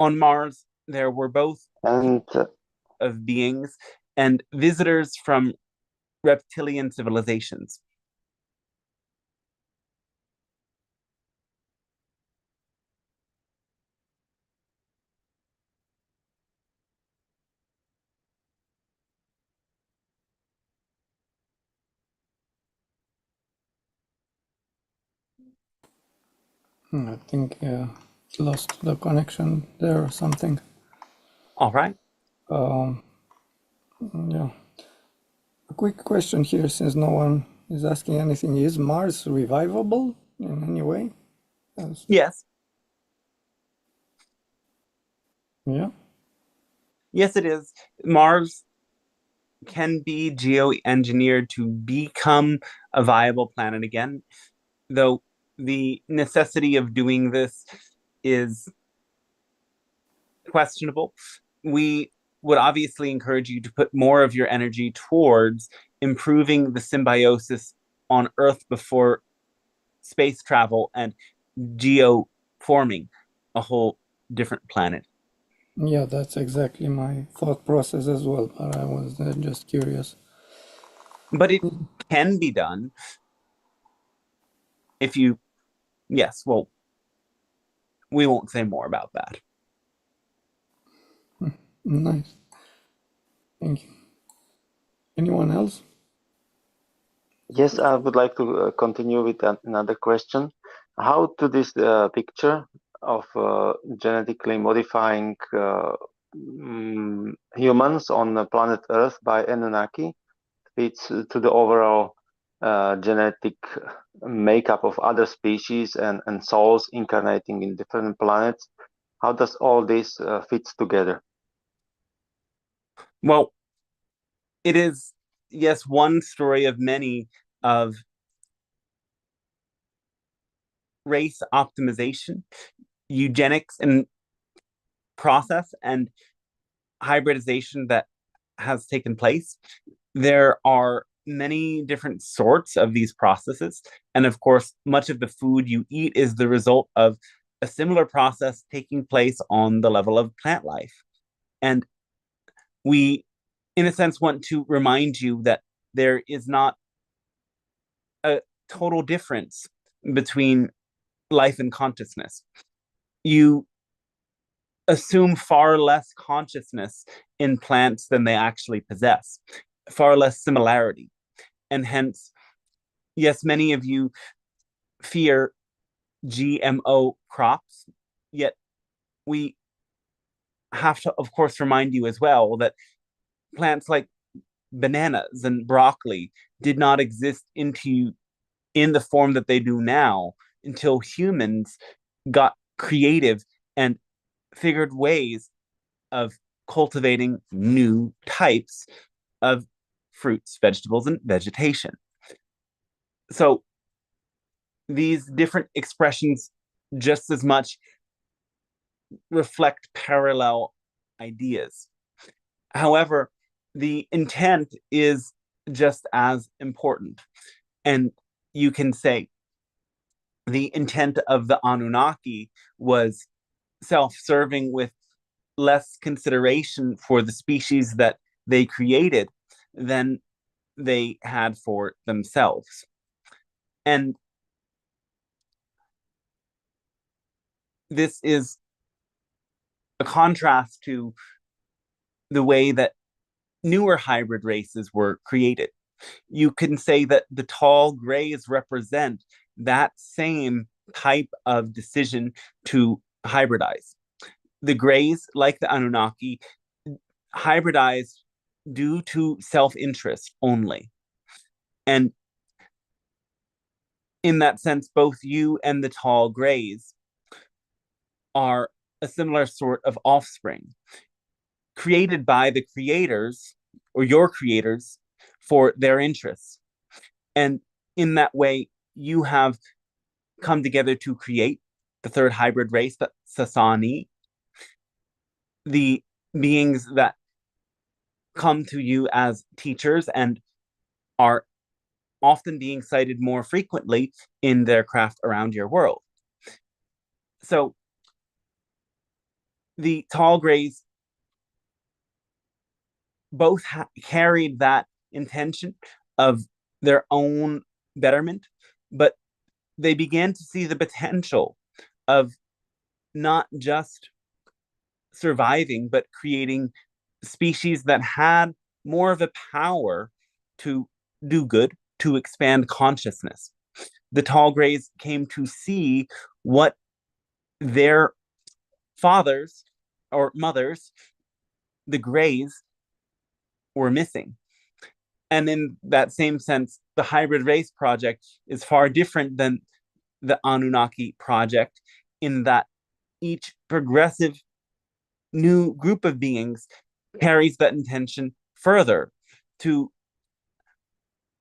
on Mars, there were both And of beings and visitors from reptilian civilizations. I think lost the connection there or something. All right. Yeah. A quick question here, since no one is asking anything. Is Mars revivable in any way? Yes. Yeah. Yes, it is. Mars can be geoengineered to become a viable planet again, though the necessity of doing this is questionable. We would obviously encourage you to put more of your energy towards improving the symbiosis on Earth before space travel and geoforming a whole different planet. Yeah, that's exactly my thought process as well, but I was just curious. But it can be done if you, yes, well, we won't say more about that. Nice. Thank you. Anyone else? yes, I would like to continue with another question. How to this picture of genetically modifying humans on the planet Earth by Anunnaki fits to the overall genetic makeup of other species and souls incarnating in different planets? How does all this fits together? Well, it is, yes, one story of many of race optimization, eugenics and process, and hybridization that has taken place. There are many different sorts of these processes. And of course, much of the food you eat is the result of a similar process taking place on the level of plant life. And we, in a sense, want to remind you that there is not a total difference between life and consciousness. You assume far less consciousness in plants than they actually possess, far less similarity. And hence, yes, many of you fear GMO crops, yet we have to, of course, remind you as well that plants like bananas and broccoli did not exist in the form that they do now until humans got creative and figured ways of cultivating new types of fruits, vegetables, and vegetation. So these different expressions just as much reflect parallel ideas. However, the intent is just as important. And you can say the intent of the Anunnaki was self-serving with less consideration for the species that they created than they had for themselves. And this is a contrast to the way that newer hybrid races were created. You can say that the tall grays represent that same type of decision to hybridize. The grays, like the Anunnaki, hybridized due to self-interest only. And in that sense, both you and the tall grays are a similar sort of offspring, created by the creators or your creators for their interests. And in that way, you have come together to create the third hybrid race, the Sasani, the beings that come to you as teachers and are often being cited more frequently in their craft around your world. So the tall grays both carried that intention of their own betterment, but they began to see the potential of not just surviving, but creating species that had more of a power to do good, to expand consciousness. The tall grays came to see what their fathers or mothers, the grays, were missing. And in that same sense, the hybrid race project is far different than the Anunnaki project in that each progressive new group of beings carries that intention further to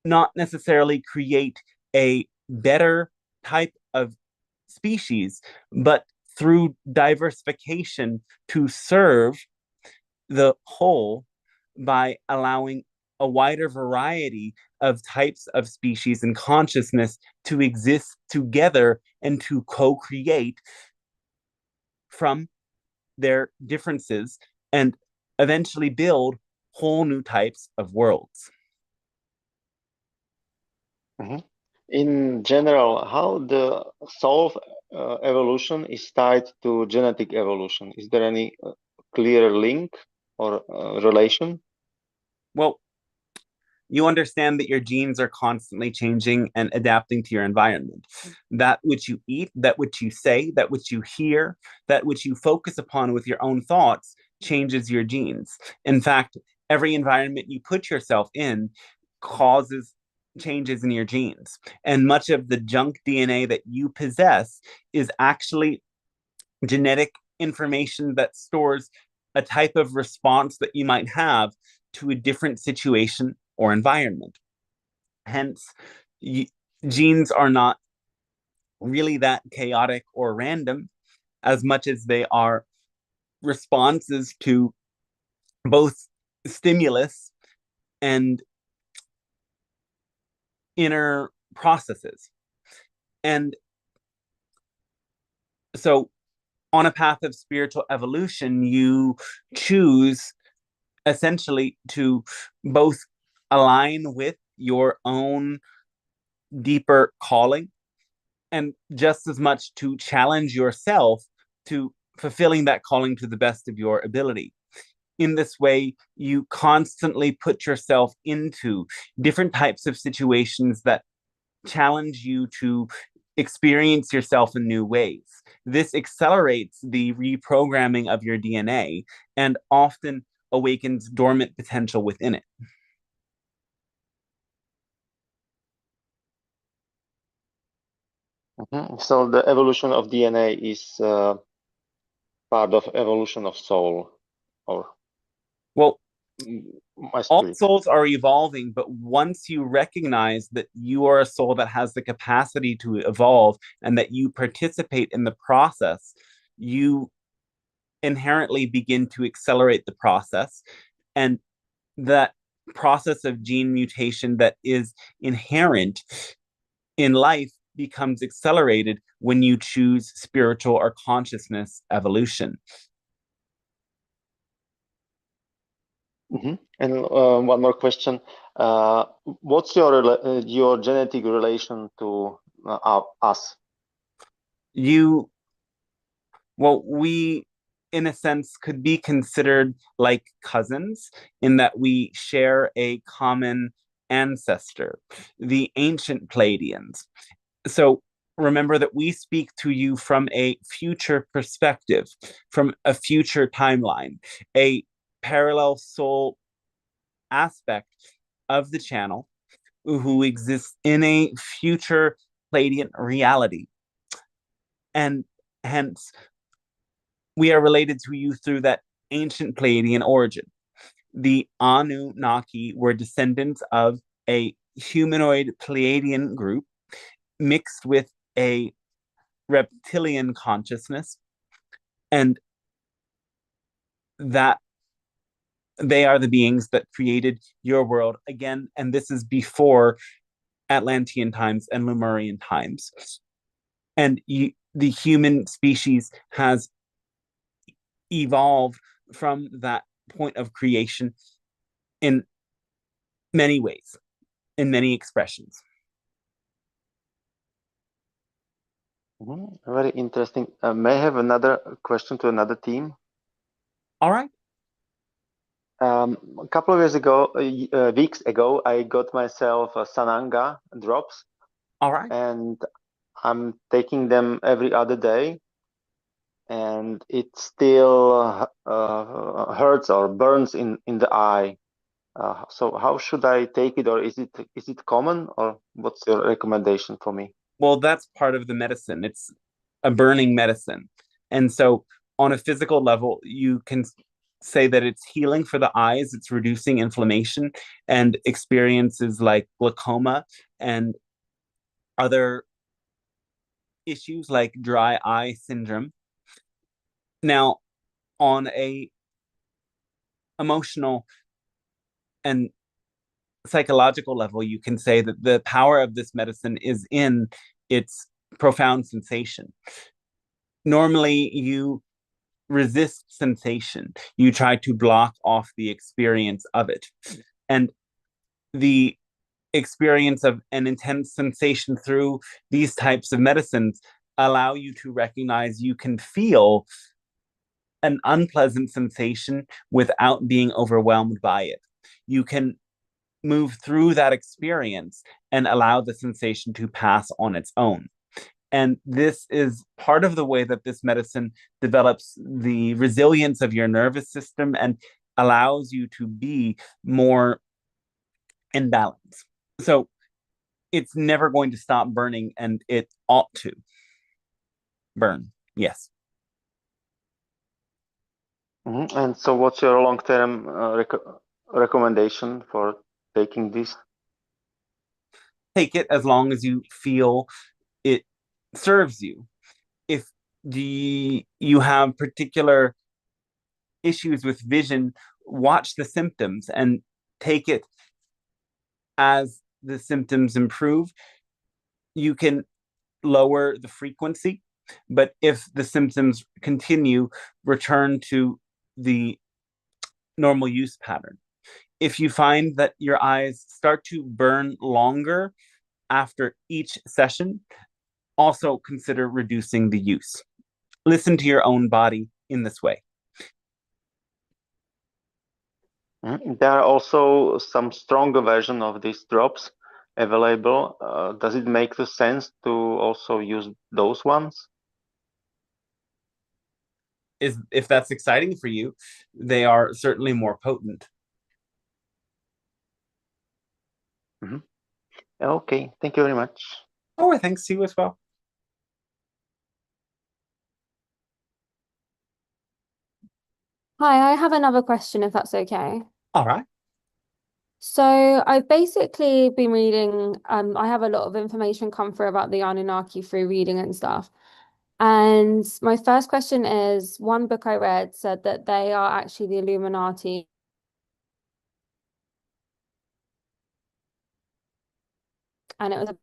not necessarily create a better type of species, but through diversification to serve the whole by allowing a wider variety of types of species and consciousness to exist together and to co-create from their differences and eventually build whole new types of worlds. Mm-hmm. In general, how the soul evolution is tied to genetic evolution? Is there any clear link or relation? Well, you understand that your genes are constantly changing and adapting to your environment. That which you eat, that which you say, that which you hear, that which you focus upon with your own thoughts changes your genes. In fact, every environment you put yourself in causes changes in your genes. And much of the junk DNA that you possess is actually genetic information that stores a type of response that you might have to a different situation or environment. Hence, genes are not really that chaotic or random as much as they are responses to both stimulus and inner processes. And so on a path of spiritual evolution, you choose essentially to both align with your own deeper calling and just as much to challenge yourself to fulfilling that calling to the best of your ability. In this way, you constantly put yourself into different types of situations that challenge you to experience yourself in new ways. This accelerates the reprogramming of your DNA and often awakens dormant potential within it. So the evolution of DNA is part of evolution of soul, or well, my all spirit. souls are evolving, but once you recognize that you are a soul that has the capacity to evolve and that you participate in the process, you inherently begin to accelerate the process. And that process of gene mutation that is inherent in life becomes accelerated when you choose spiritual or consciousness evolution. And one more question: what's your genetic relation to us? We, in a sense, could be considered like cousins in that we share a common ancestor, the ancient Pleiadians. So remember that we speak to you from a future perspective, from a future timeline, a parallel soul aspect of the channel who exists in a future Pleiadian reality. And hence, we are related to you through that ancient Pleiadian origin. The Anunnaki were descendants of a humanoid Pleiadian group mixed with a reptilian consciousness, and that they are the beings that created your world again. And this is before Atlantean times and Lemurian times. And the human species has evolved from that point of creation in many ways, in many expressions. Very interesting. May I have another question to another team? All right. A couple of years ago, weeks ago, I got myself a Sananga drops. All right. And I'm taking them every other day, and it still hurts or burns in the eye. So how should I take it, or is it common, or what's your recommendation for me? Well, that's part of the medicine. It's a burning medicine. And so on a physical level, you can say that it's healing for the eyes, it's reducing inflammation and experiences like glaucoma and other issues like dry eye syndrome. Now, on a emotional and psychological level, you can say that the power of this medicine is in its profound sensation. Normally, you resist sensation. You try to block off the experience of it. And the experience of an intense sensation through these types of medicines allow you to recognize you can feel an unpleasant sensation without being overwhelmed by it. You can move through that experience and allow the sensation to pass on its own. And this is part of the way that this medicine develops the resilience of your nervous system and allows you to be more in balance. So it's never going to stop burning, and it ought to burn. Yes. And so what's your long-term recommendation for taking this? Take it as long as you feel it serves you. If you have particular issues with vision, watch the symptoms and take it as the symptoms improve. You can lower the frequency, but if the symptoms continue, return to the normal use pattern. If you find that your eyes start to burn longer after each session, also consider reducing the use. Listen to your own body in this way. There are also some stronger version of these drops available. Does it make the sense to also use those ones? If that's exciting for you, they are certainly more potent. Okay, thank you very much. Oh, thanks to you as well. Hi, I have another question if that's okay. All right. So I've basically been reading, I have a lot of information come through about the Anunnaki through reading and stuff. And my first question is, one book I read said that they are actually the Illuminati. And it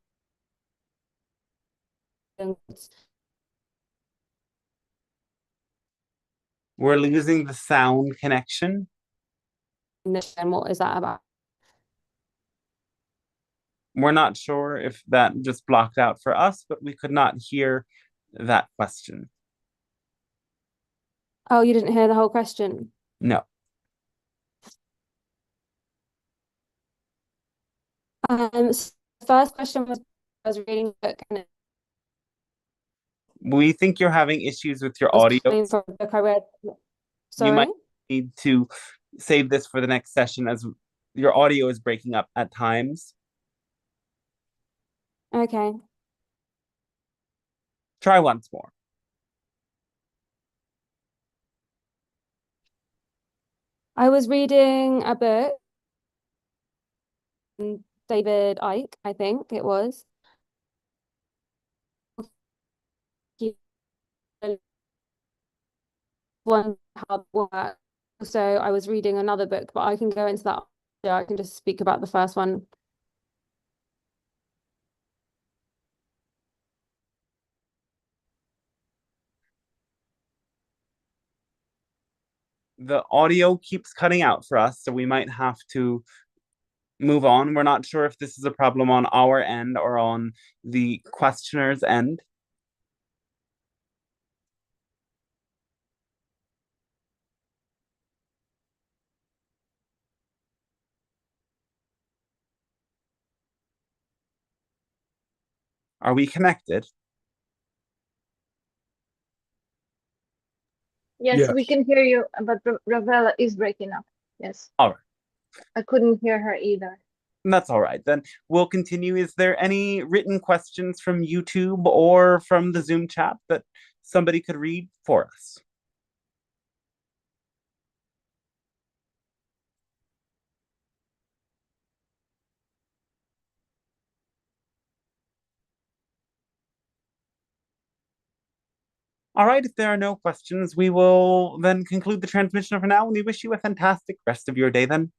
was We're losing the sound connection. and what is that about? We're not sure if that just blocked out for us, but we could not hear that question. Oh, you didn't hear the whole question? No. So the first question was, I was reading a book and it We think you're having issues with your was audio. coming from a book I read. You Sorry? might need to save this for the next session as your audio is breaking up at times. Okay. Try once more. I was reading a book, David Icke, I think it was. One how it works. So I was reading another book, but I can go into that. Yeah, I can just speak about the first one. The audio keeps cutting out for us, so we might have to move on. We're not sure if this is a problem on our end or on the questioner's end. Are we connected? Yes, we Yes. can hear you, but Ravella is breaking up. Yes. All right. I couldn't hear her either. That's all right. Then we'll continue. Is there any written questions from YouTube or from the Zoom chat that somebody could read for us? All right, if there are no questions, we will then conclude the transmission for now, and we wish you a fantastic rest of your day then.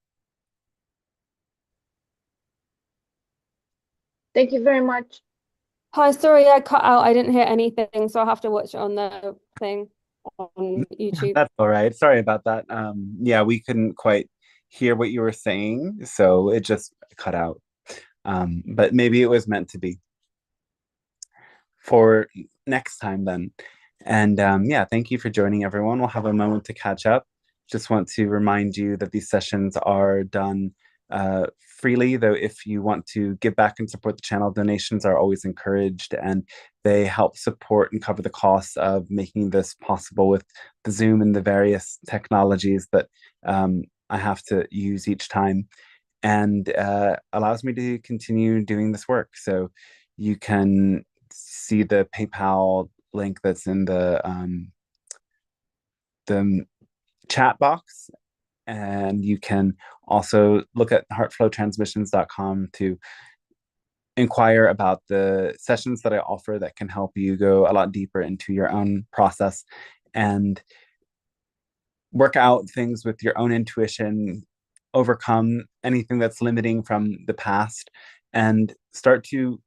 Thank you very much. Hi, sorry, I cut out. I didn't hear anything, so I'll have to watch it on the thing on YouTube. That's all right. Sorry about that. Yeah, we couldn't quite hear what you were saying, so it just cut out. But maybe it was meant to be for next time then. And yeah, thank you for joining everyone. We'll have a moment to catch up. Just want to remind you that these sessions are done freely, though if you want to give back and support the channel, donations are always encouraged, and they help support and cover the costs of making this possible with the Zoom and the various technologies that I have to use each time, and allows me to continue doing this work. So you can see the PayPal link that's in the chat box, and you can also look at heartflowtransmissions.com to inquire about the sessions that I offer that can help you go a lot deeper into your own process and work out things with your own intuition, overcome anything that's limiting from the past, and start to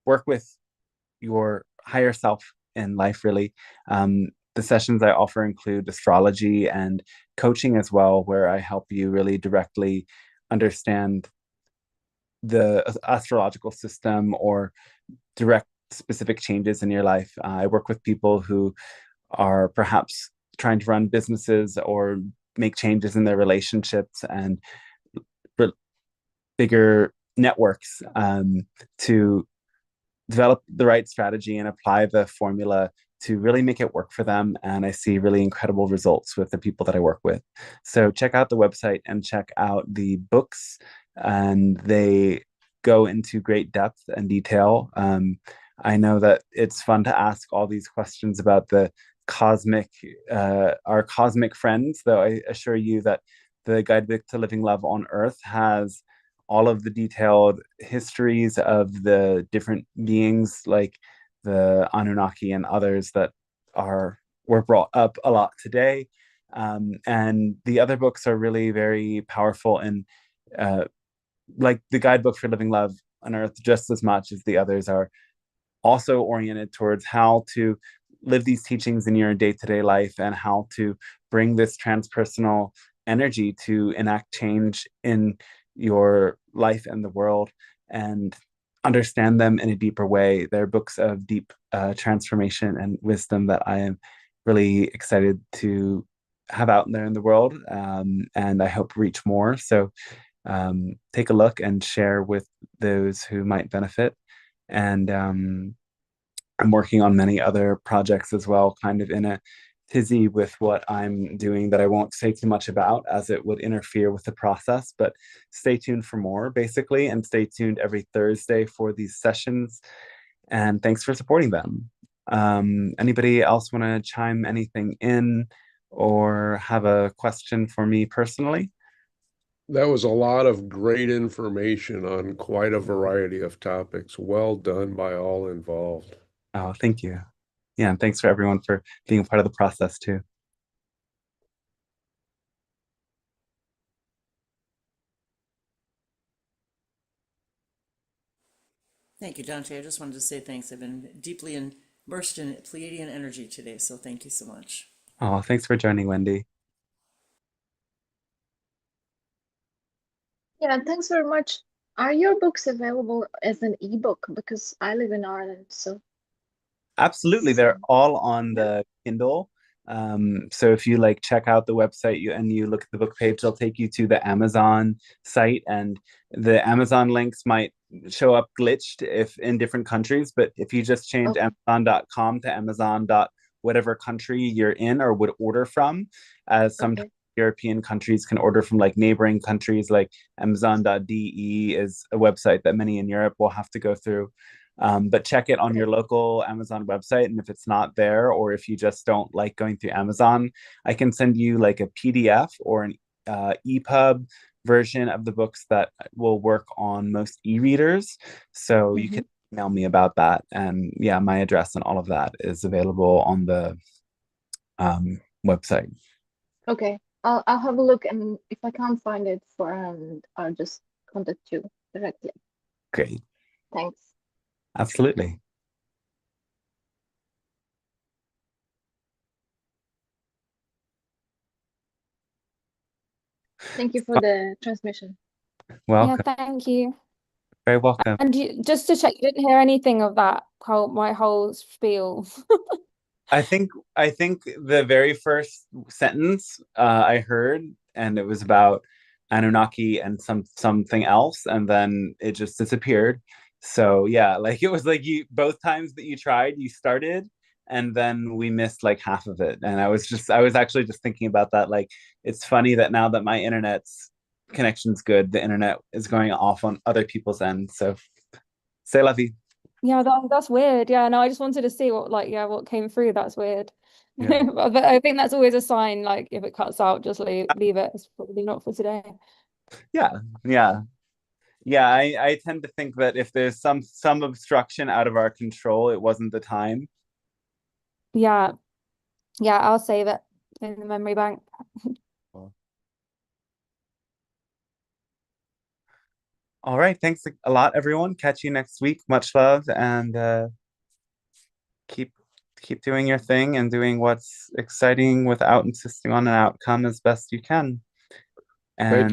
work with your higher self in life, really. The sessions I offer include astrology and coaching as well, where I help you really directly understand the astrological system or direct specific changes in your life. I work with people who are perhaps trying to run businesses or make changes in their relationships and bigger networks to develop the right strategy and apply the formula to really make it work for them. And I see really incredible results with the people that I work with. So check out the website and check out the books, and they go into great depth and detail. I know that it's fun to ask all these questions about the our cosmic friends, though I assure you that the Guidebook to Living Love on Earth has all of the detailed histories of the different beings like the Anunnaki and others that were brought up a lot today. And the other books are really very powerful, and like the Guidebook for Living Love on Earth, just as much as the others, are also oriented towards how to live these teachings in your day-to-day life and how to bring this transpersonal energy to enact change in your life and the world and understand them in a deeper way. They're books of deep transformation and wisdom that I am really excited to have out there in the world, and I hope reach more. So take a look and share with those who might benefit. And I'm working on many other projects as well, kind of in a tizzy with what I'm doing that I won't say too much about as it would interfere with the process, but stay tuned for more, basically, and stay tuned every Thursday for these sessions. And thanks for supporting them. Anybody else want to chime anything in or have a question for me personally? That was a lot of great information on quite a variety of topics. Well done by all involved. Oh, thank you. Yeah, and thanks for everyone for being a part of the process too. Thank you, Dante. I just wanted to say thanks. I've been deeply immersed in Pleiadian energy today, so thank you so much. Oh, thanks for joining, Wendy. Yeah, thanks very much. Are your books available as an ebook? Because I live in Ireland, so. Absolutely, they're all on the Kindle. So if you like check out the website and you look at the book page, they'll take you to the Amazon site, and the Amazon links might show up glitched if in different countries. But if you just change Amazon.com to Amazon whatever country you're in or would order from, as sometimes European countries can order from like neighboring countries, like Amazon.de is a website that many in Europe will have to go through. But check it on your local Amazon website. And if it's not there, or if you just don't like going through Amazon, I can send you like a PDF or an EPUB version of the books that will work on most e-readers. So you can email me about that. And yeah, my address and all of that is available on the website. Okay, I'll have a look, and if I can't find it I'll just contact you directly. Great. Thanks. Absolutely. Thank you for the transmission. Welcome. Yeah, thank you. Very welcome. And just to check, you didn't hear anything of that my whole spiel. I think the very first sentence I heard, and it was about Anunnaki and something else, and then it just disappeared. So yeah, like it was like you both times that you tried, you started, and then we missed like half of it. And I was actually just thinking about that. Like it's funny that now that my internet's connection's good, the internet is going off on other people's end. So c'est la vie. Yeah, that's weird. Yeah, no, I just wanted to see what came through. That's weird. Yeah. But I think that's always a sign, like if it cuts out, just leave it. It's probably not for today. Yeah. I tend to think that if there's some obstruction out of our control, it wasn't the time. Yeah, I'll save it in the memory bank. All right, thanks a lot, everyone. Catch you next week. Much love, and keep doing your thing and doing what's exciting without insisting on an outcome as best you can. Thank you.